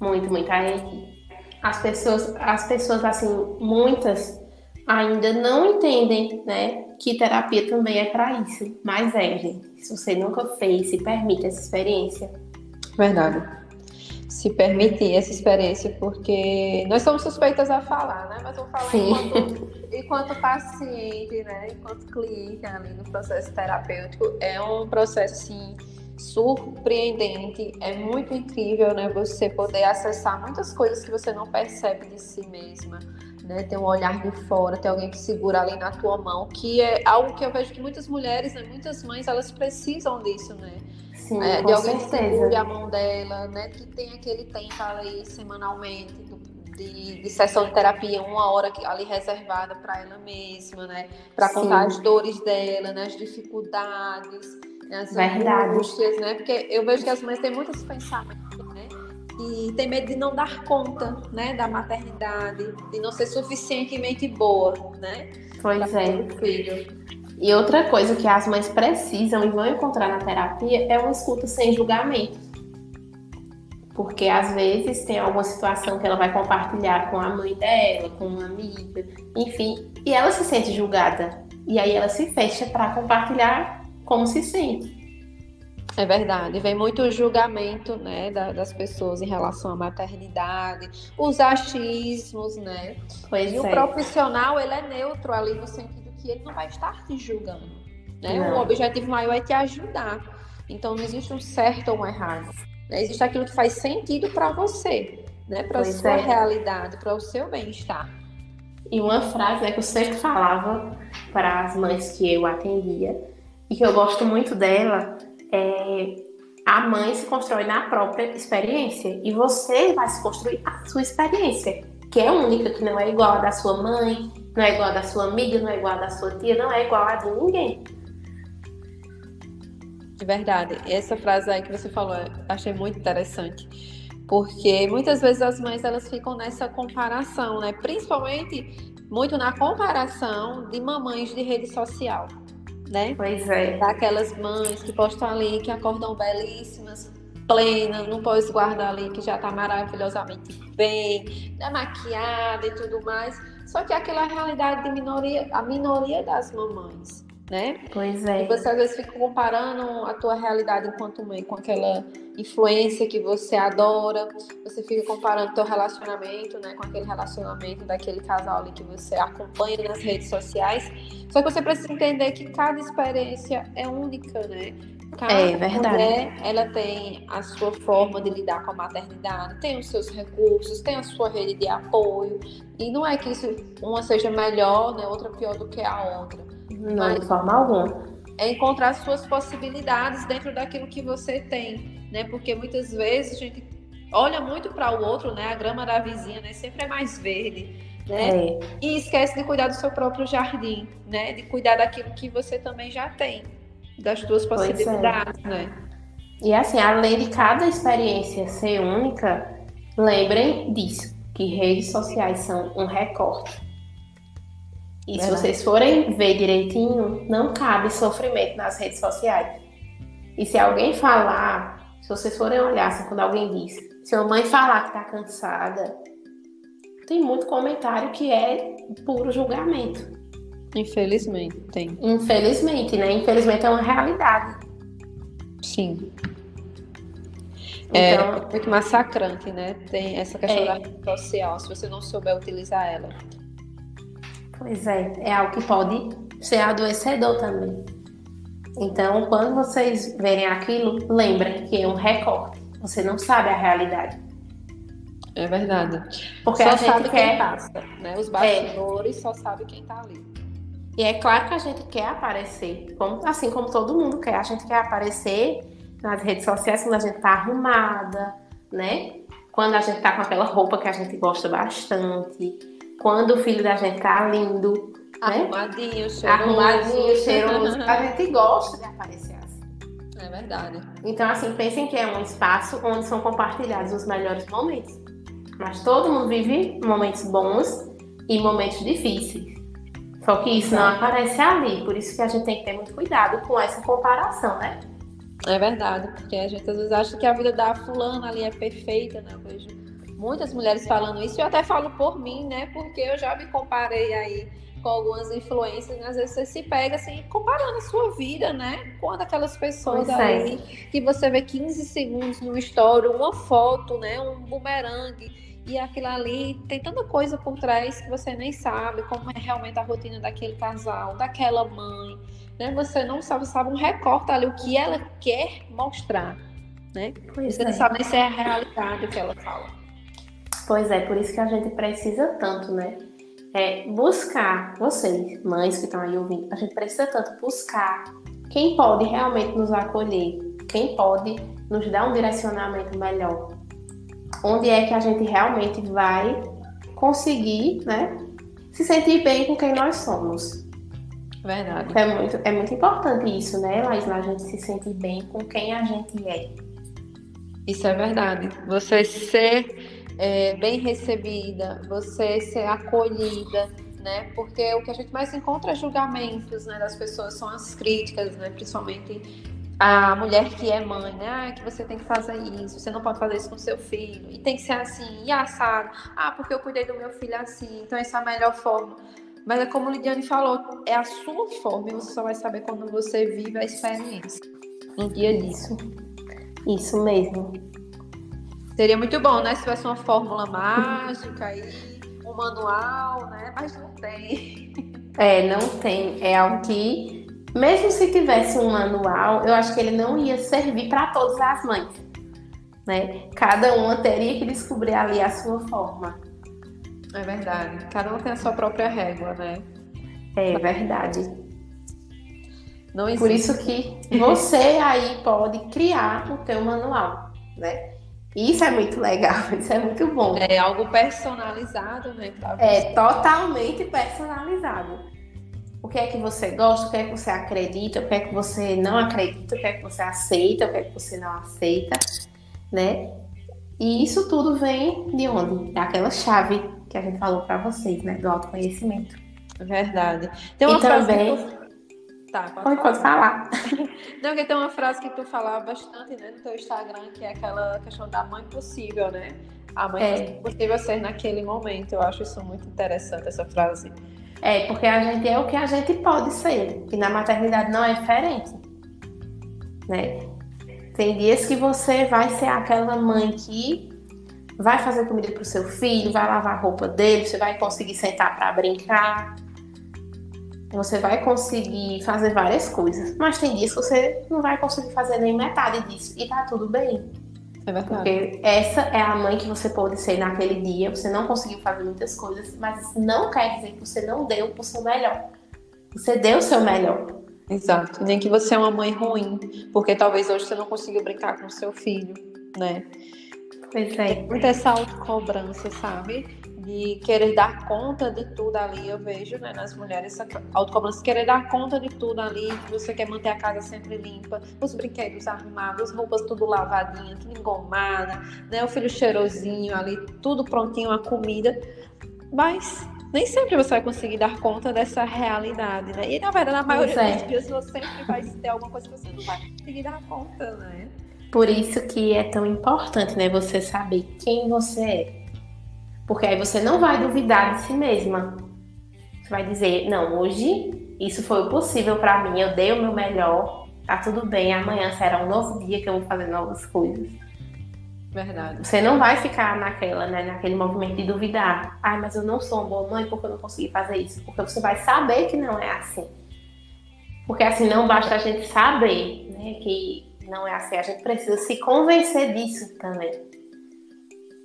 muito, muito. Aí, as pessoas, assim, muitas ainda não entendem, né, que terapia também é para isso. Mas gente. Se você nunca fez, se permite essa experiência. Verdade. Se permitir essa experiência, porque nós somos suspeitas a falar, né? Mas vou falar enquanto paciente, né? Enquanto cliente ali no processo terapêutico. É um processo, assim, surpreendente. É muito incrível, né? Você poder acessar muitas coisas que você não percebe de si mesma, né? Ter um olhar de fora, ter alguém que segura ali na tua mão, que é algo que eu vejo que muitas mulheres, né? Muitas mães, elas precisam disso, né? Sim, De com alguém que certeza. segure a mão dela, né? Que tem aquele tempo ali semanalmente de sessão de terapia, 1 hora ali reservada para ela mesma, né? Para contar as dores dela, né? As dificuldades, né? As angústias, né? Porque eu vejo que as mães têm muitos pensamentos, né? E tem medo de não dar conta, né? Da maternidade, de não ser suficientemente boa, né? Pois pra é. ter um filho. E outra coisa que as mães precisam e vão encontrar na terapia é uma escuta sem julgamento. Porque às vezes tem alguma situação que ela vai compartilhar com a mãe dela, com uma amiga, enfim, e ela se sente julgada. E aí ela se fecha para compartilhar como se sente. É verdade, vem muito julgamento, né, das pessoas em relação à maternidade, os achismos, né? Pois e o profissional, ele é neutro ali no sentido que ele não vai estar te julgando, né? Não. O objetivo maior é te ajudar. Então não existe um certo ou um errado, né? Existe aquilo que faz sentido para você, né? Para a sua realidade, para o seu bem-estar. E uma frase, né, que eu sempre falava para as mães que eu atendia e que eu gosto muito dela é: a mãe se constrói na própria experiência e você vai se construir a sua experiência, que é única, que não é igual a da sua mãe, não é igual a da sua amiga, não é igual a da sua tia, não é igual a de ninguém. De verdade, essa frase aí que você falou, eu achei muito interessante, porque muitas vezes as mães elas ficam nessa comparação, né? Principalmente muito na comparação de mamães de rede social, né? Pois é. Daquelas mães que postam ali, que acordam belíssimas, plenas, num pós-guarda ali que já tá maravilhosamente bem, né? Maquiada e tudo mais. Só que aquela realidade de minoria, a minoria das mamães, né? Pois é. E você às vezes fica comparando a tua realidade enquanto mãe com aquela influência que você adora, você fica comparando teu relacionamento, né, com aquele relacionamento daquele casal ali que você acompanha nas redes sociais. Só que você precisa entender que cada experiência é única, né? Cada mulher, ela tem a sua forma de lidar com a maternidade, tem os seus recursos, tem a sua rede de apoio, e não é que uma seja melhor, né, outra pior do que a outra. Não, de forma alguma. É encontrar as suas possibilidades dentro daquilo que você tem, né? Porque muitas vezes a gente olha muito para o outro, né? A grama da vizinha, né? Sempre é mais verde, né? E esquece de cuidar do seu próprio jardim, né? De cuidar daquilo que você também já tem, das suas possibilidades, né? E assim, além de cada experiência ser única, lembrem disso, que redes sociais são um recorte. E se vocês forem ver direitinho, não cabe sofrimento nas redes sociais. E se alguém falar, se vocês forem olhar, assim, quando alguém diz, se a mãe falar que tá cansada, tem muito comentário que é puro julgamento. Infelizmente, tem. Infelizmente, né? Infelizmente é uma realidade. Sim. Então, é muito massacrante, né? Tem essa questão da rede social, se você não souber utilizar ela. Pois é algo que pode ser adoecedor também. Então, quando vocês verem aquilo, lembrem que é um recorte. Você não sabe a realidade. É verdade. Porque só a gente sabe quer... quem passa, né? Os bastidores só sabe quem tá ali. E é claro que a gente quer aparecer, assim como todo mundo quer. A gente quer aparecer nas redes sociais quando a gente tá arrumada, né? Quando a gente tá com aquela roupa que a gente gosta bastante. Quando o filho da gente tá lindo, né? Arrumadinho, cheiroso. Arrumadinho, cheiroso. A gente gosta de aparecer assim. É verdade. Então, assim, pensem que é um espaço onde são compartilhados os melhores momentos. Mas todo mundo vive momentos bons e momentos difíceis. Só que isso não aparece ali. Por isso que a gente tem que ter muito cuidado com essa comparação, né? É verdade, porque a gente às vezes acha que a vida da fulana ali é perfeita, né? Eu vejo muitas mulheres falando isso, e eu até falo por mim, né? Porque eu já me comparei aí com algumas influências, às vezes você se pega assim, comparando a sua vida, né? Com aquelas pessoas ali, que você vê 15 segundos no story, uma foto, né? Um bumerangue, e aquilo ali tem tanta coisa por trás que você nem sabe como é realmente a rotina daquele casal, daquela mãe, né? Você não sabe um recorte ali, o que ela quer mostrar, né? Você não sabe nem se é a realidade o que ela fala. Pois é, por isso que a gente precisa tanto, né? Buscar, vocês, mães que estão aí ouvindo, a gente precisa tanto buscar quem pode realmente nos acolher, quem pode nos dar um direcionamento melhor. Onde é que a gente realmente vai conseguir, né, se sentir bem com quem nós somos. Verdade. É muito importante isso, né, Laís? A gente se sentir bem com quem a gente é. Isso é verdade. Você ser bem recebida, você ser acolhida, né? Porque o que a gente mais encontra é julgamentos, né, das pessoas, são as críticas, né? Principalmente a mulher que é mãe, né? Que você tem que fazer isso, você não pode fazer isso com seu filho, e tem que ser assim, e assado. Porque eu cuidei do meu filho assim, então essa é a melhor forma. Mas é como a Lidiane falou, é a sua forma, e você só vai saber quando você vive a experiência no dia a dia. Isso mesmo. Seria muito bom, né? Se tivesse uma fórmula mágica aí, um manual, né? Mas não tem. Não tem. É algo que, mesmo se tivesse um manual, eu acho que ele não ia servir para todas as mães, né? Cada uma teria que descobrir ali a sua forma. É verdade. Cada um tem a sua própria régua, né? É verdade. Não existe. Por isso que você aí pode criar o teu manual, né? Isso é muito legal, isso é muito bom. É algo personalizado, né? Totalmente personalizado. O que é que você gosta, o que é que você acredita, o que é que você não acredita, o que é que você aceita, o que é que você não aceita, né? E isso tudo vem de onde? Daquela chave que a gente falou para vocês, né? Do autoconhecimento. Verdade. Tem uma frase também... Pode falar. Não, porque tem uma frase que tu falava bastante, né, no teu Instagram, que é aquela questão da mãe possível, né? A mãe possível ser naquele momento. Eu acho isso muito interessante, essa frase. Porque a gente é o que a gente pode ser. E na maternidade não é diferente, né? Tem dias que você vai ser aquela mãe que vai fazer comida pro seu filho, vai lavar a roupa dele, você vai conseguir sentar para brincar. Você vai conseguir fazer várias coisas, mas tem dias que você não vai conseguir fazer nem metade disso, e tá tudo bem. É verdade. Porque essa é a mãe que você pode ser naquele dia, você não conseguiu fazer muitas coisas, mas isso não quer dizer que você não deu o seu melhor. Você deu o seu melhor. Exato. Nem que você é uma mãe ruim, porque talvez hoje você não conseguiu brincar com o seu filho, né? Pois é. Tem muita essa autocobrança, sabe? De querer dar conta de tudo ali, eu vejo, né, nas mulheres, essa autocobrança, querer dar conta de tudo ali, que você quer manter a casa sempre limpa, os brinquedos arrumados, as roupas tudo lavadinha, tudo engomada, né, o filho cheirosinho ali, tudo prontinho, a comida, mas nem sempre você vai conseguir dar conta dessa realidade, né, e na verdade, na maioria dos dias, você sempre vai ter alguma coisa que você não vai conseguir dar conta, né. Por isso que é tão importante, né, você saber quem você é. Porque aí você não vai duvidar de si mesma. Você vai dizer, não, hoje isso foi o possível para mim, eu dei o meu melhor, tá tudo bem, amanhã será um novo dia que eu vou fazer novas coisas. Verdade. Você não vai ficar naquele movimento de duvidar. Mas eu não sou uma boa mãe porque eu não consegui fazer isso. Porque você vai saber que não é assim. Porque assim, não basta a gente saber, né, que não é assim. A gente precisa se convencer disso também.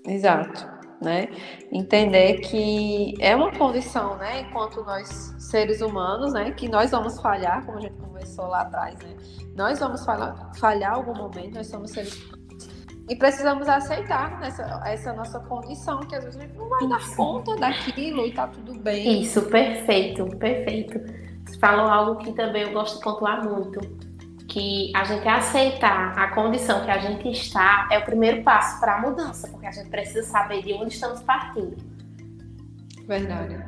Exato. né? Entender que é uma condição, né? Enquanto nós, seres humanos, né? Que nós vamos falhar, como a gente conversou lá atrás, né? Nós vamos falhar em algum momento, nós somos seres humanos. E precisamos aceitar essa nossa condição, que às vezes a gente não vai dar conta daquilo e tá tudo bem. Isso, perfeito, perfeito. Você falou algo que também eu gosto de pontuar muito, que a gente aceitar a condição que a gente está é o primeiro passo para a mudança, porque a gente precisa saber de onde estamos partindo. Verdade.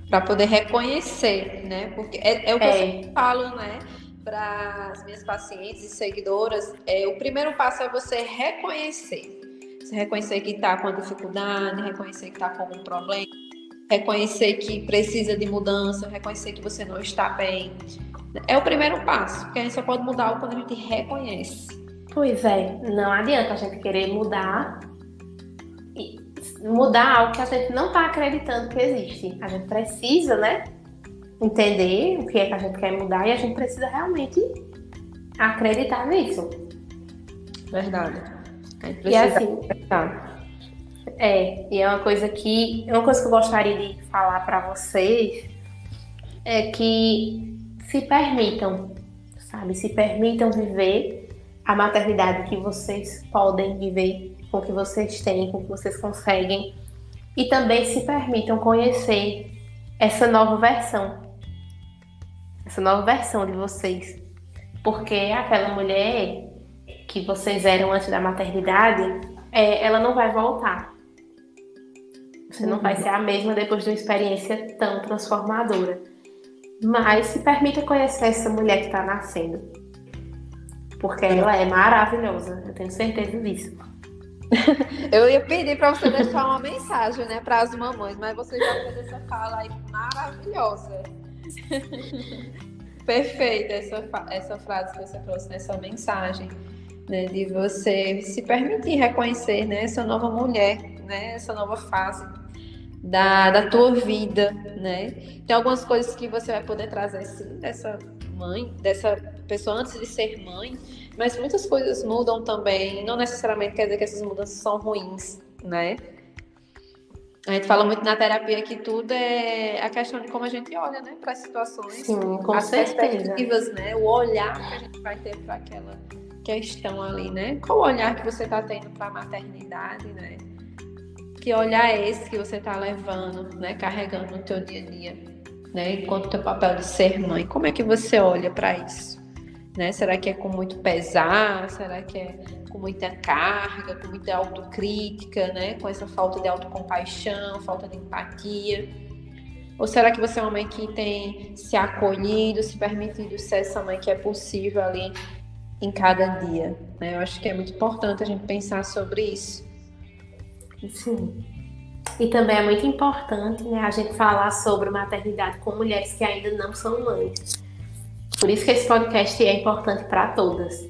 Para poder reconhecer, né? Porque é o que eu sempre falo, né? Para as minhas pacientes e seguidoras, o primeiro passo é você reconhecer. Você reconhecer que está com a dificuldade, reconhecer que está com algum problema, reconhecer que precisa de mudança, reconhecer que você não está bem. É o primeiro passo, porque a gente só pode mudar algo quando a gente reconhece. Pois é, não adianta a gente querer mudar algo que a gente não está acreditando que existe. A gente precisa, né, entender o que é que a gente quer mudar e a gente precisa realmente acreditar nisso. Verdade. A gente precisa acreditar. E é uma coisa que eu gostaria de falar para vocês é que se permitam, sabe? Se permitam viver a maternidade que vocês podem viver, com o que vocês têm, com o que vocês conseguem. E também se permitam conhecer essa nova versão de vocês. Porque aquela mulher que vocês eram antes da maternidade, ela não vai voltar. Você não vai ser a mesma depois de uma experiência tão transformadora. Mas se permita conhecer essa mulher que está nascendo. Porque ela é maravilhosa, eu tenho certeza disso. Eu ia pedir para você deixar uma mensagem, né, para as mamães, mas você já fez essa fala aí maravilhosa. Perfeita essa frase que você trouxe nessa mensagem, né, de você se permitir reconhecer, né, essa nova mulher, né, essa nova fase da tua vida, né? Tem algumas coisas que você vai poder trazer, sim, dessa mãe, dessa pessoa antes de ser mãe, mas muitas coisas mudam também, não necessariamente quer dizer que essas mudanças são ruins, né? A gente fala muito na terapia que tudo é a questão de como a gente olha, né, para as situações. Sim, com as certeza. Perspectivas, né? O olhar que a gente vai ter para aquela questão ali, né? Qual o olhar que você está tendo para a maternidade, né? Que olhar é esse que você está levando, né, carregando no teu dia a dia, né, enquanto teu papel de ser mãe? Como é que você olha para isso? Né? Será que é com muito pesar? Será que é com muita carga, com muita autocrítica, né, com essa falta de autocompaixão, falta de empatia? Ou será que você é uma mãe que tem se acolhido, se permitido ser essa mãe que é possível ali em cada dia? Né? Eu acho que é muito importante a gente pensar sobre isso. Sim. E também é muito importante, né, a gente falar sobre maternidade com mulheres que ainda não são mães. Por isso que esse podcast é importante para todas.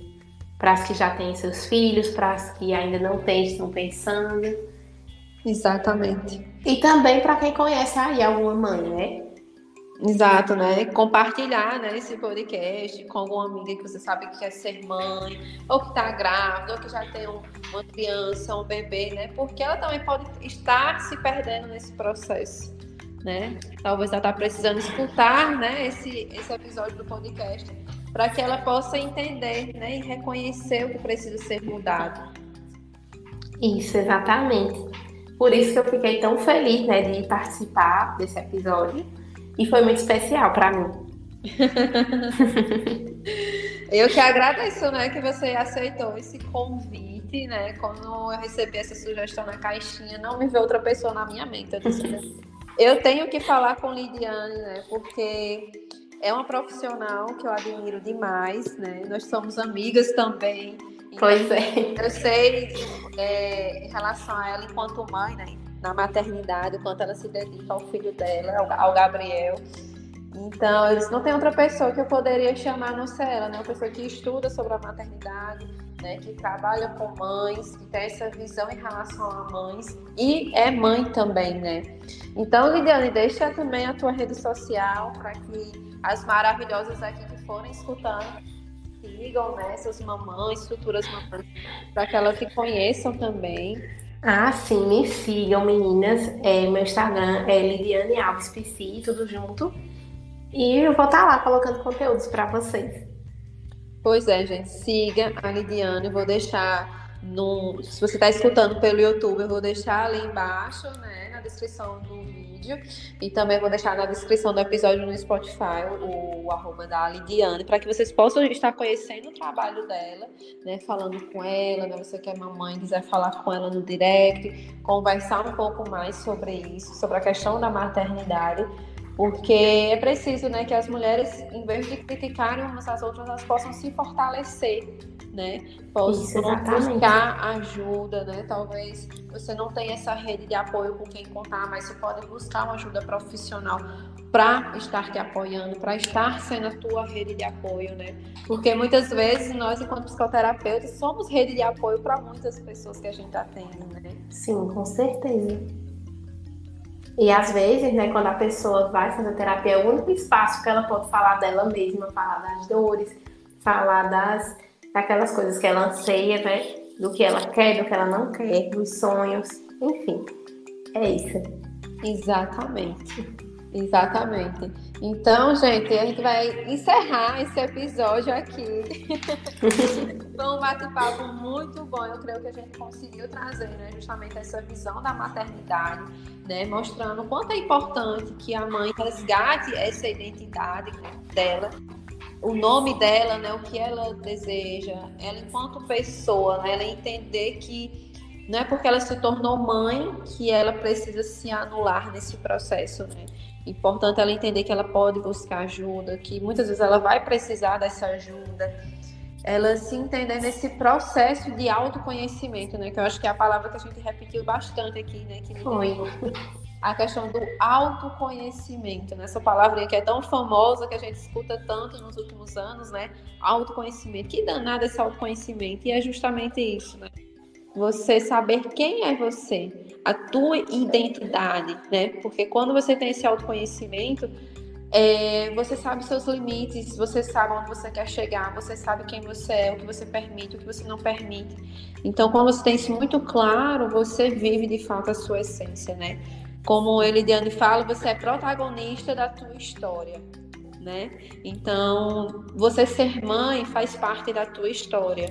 Para as que já têm seus filhos, para as que ainda não têm, estão pensando. Exatamente. E também para quem conhece aí alguma mãe, né? Exato, né? Compartilhar, né, esse podcast com alguma amiga que você sabe que quer ser mãe, ou que está grávida, ou que já tem uma criança, um bebê, né? Porque ela também pode estar se perdendo nesse processo, né? Talvez ela está precisando escutar, né, esse episódio do podcast para que ela possa entender, né, e reconhecer o que precisa ser mudado. Isso, exatamente. Por isso que eu fiquei tão feliz, né, de participar desse episódio. E foi muito especial para mim. Eu que agradeço, né, que você aceitou esse convite, né? Quando eu recebi essa sugestão na caixinha, não me veio outra pessoa na minha mente. Eu disse, eu tenho que falar com Lidiane, né? Porque é uma profissional que eu admiro demais, né? Nós somos amigas também. Pois é. Eu sei, em relação a ela enquanto mãe, né? Na maternidade, o quanto ela se dedica ao filho dela, ao Gabriel. Então, eu disse, não tem outra pessoa que eu poderia chamar a não ser ela, né? Uma pessoa que estuda sobre a maternidade, né? Que trabalha com mães, que tem essa visão em relação a mães e é mãe também, né? Então, Lidiane, deixa também a tua rede social para que as maravilhosas aqui que forem escutando sigam, né, essas mamães, futuras mamães, para que elas te conheçam também. Ah, sim, me sigam, meninas. Meu Instagram é Lidiane Alves PC, tudo junto. E eu vou estar lá colocando conteúdos para vocês. Pois é, gente, siga a Lidiane, eu vou deixar no. Se você está escutando pelo YouTube, eu vou deixar ali embaixo, né, na descrição do vídeo. E também vou deixar na descrição do episódio no Spotify o arroba da Lidiane, para que vocês possam estar conhecendo o trabalho dela, né, falando com ela, né, você que é mamãe, quiser falar com ela no direct, conversar um pouco mais sobre isso, sobre a questão da maternidade. Porque é preciso, né, que as mulheres, em vez de criticarem umas às outras, elas possam se fortalecer, né? Possam buscar ajuda, né? Talvez você não tenha essa rede de apoio com quem contar, mas você pode buscar uma ajuda profissional para estar te apoiando, para estar sendo a tua rede de apoio, né? Porque muitas vezes nós, enquanto psicoterapeutas, somos rede de apoio para muitas pessoas que a gente atende, né? Sim, com certeza. E às vezes, né, quando a pessoa vai fazer terapia, é o único espaço que ela pode falar dela mesma, falar das dores, falar daquelas coisas que ela anseia, né? Do que ela quer, do que ela não quer, dos sonhos, enfim. É isso. Exatamente. Exatamente. Então, gente, a gente vai encerrar esse episódio aqui. Foi um bate-papo muito bom. Eu creio que a gente conseguiu trazer, né, justamente essa visão da maternidade, né, mostrando o quanto é importante que a mãe resgate essa identidade dela, o nome dela, né, o que ela deseja, ela enquanto pessoa, né, ela entender que não é porque ela se tornou mãe que ela precisa se anular nesse processo, né? Importante ela entender que ela pode buscar ajuda, que muitas vezes ela vai precisar dessa ajuda. Ela se entender nesse processo de autoconhecimento, né? Que eu acho que é a palavra que a gente repetiu bastante aqui, né? Que foi a questão do autoconhecimento, né? Essa palavra que é tão famosa, que a gente escuta tanto nos últimos anos, né? Autoconhecimento. Que danado esse autoconhecimento? E é justamente isso, né? Você saber quem é você, a tua identidade, né? Porque quando você tem esse autoconhecimento, você sabe seus limites, você sabe onde você quer chegar, você sabe quem você é, o que você permite, o que você não permite. Então, quando você tem isso muito claro, você vive de fato a sua essência, né? Como Elidiane fala, você é protagonista da tua história, né? Então, você ser mãe faz parte da tua história.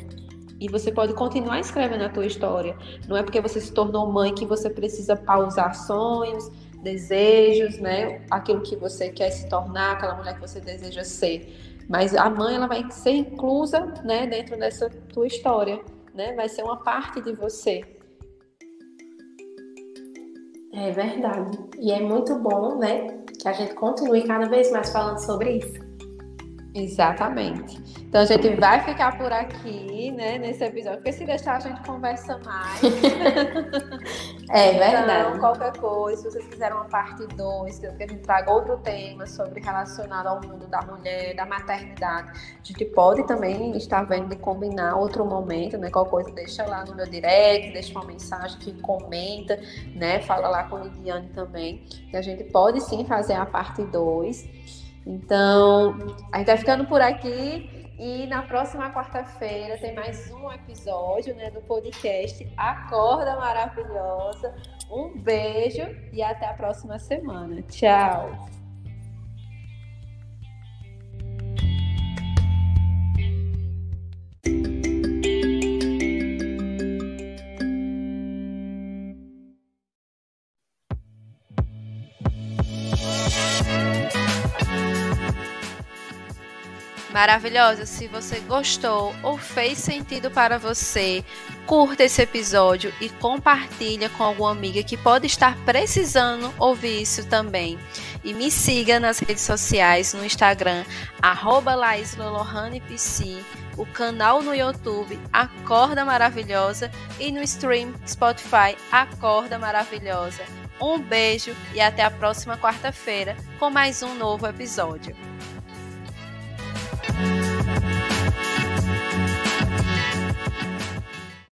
E você pode continuar escrevendo a tua história. Não é porque você se tornou mãe que você precisa pausar sonhos, desejos, né? Aquilo que você quer se tornar, aquela mulher que você deseja ser. Mas a mãe, ela vai ser inclusa, né, dentro dessa tua história, né? Vai ser uma parte de você. É verdade. E é muito bom, né, que a gente continue cada vez mais falando sobre isso. Exatamente. Então a gente vai ficar por aqui, né, nesse episódio, porque se deixar a gente conversa mais. É verdade. Então, qualquer coisa, se vocês quiserem uma parte 2, que a gente traga outro tema sobre relacionado ao mundo da mulher, da maternidade, a gente pode também estar vendo de combinar outro momento, né? Qualquer coisa, deixa lá no meu direct, deixa uma mensagem que comenta, né? Fala lá com a Lidiane também, que a gente pode sim fazer a parte 2. Então, a gente vai ficando por aqui e na próxima quarta-feira tem mais um episódio, né, do podcast Acorda Maravilhosa. Um beijo e até a próxima semana. Tchau! Maravilhosa, se você gostou ou fez sentido para você, curta esse episódio e compartilha com alguma amiga que pode estar precisando ouvir isso também. E me siga nas redes sociais, no Instagram, @LaisLohanepc, o canal no YouTube Acorda Maravilhosa e no stream Spotify Acorda Maravilhosa. Um beijo e até a próxima quarta-feira com mais um novo episódio.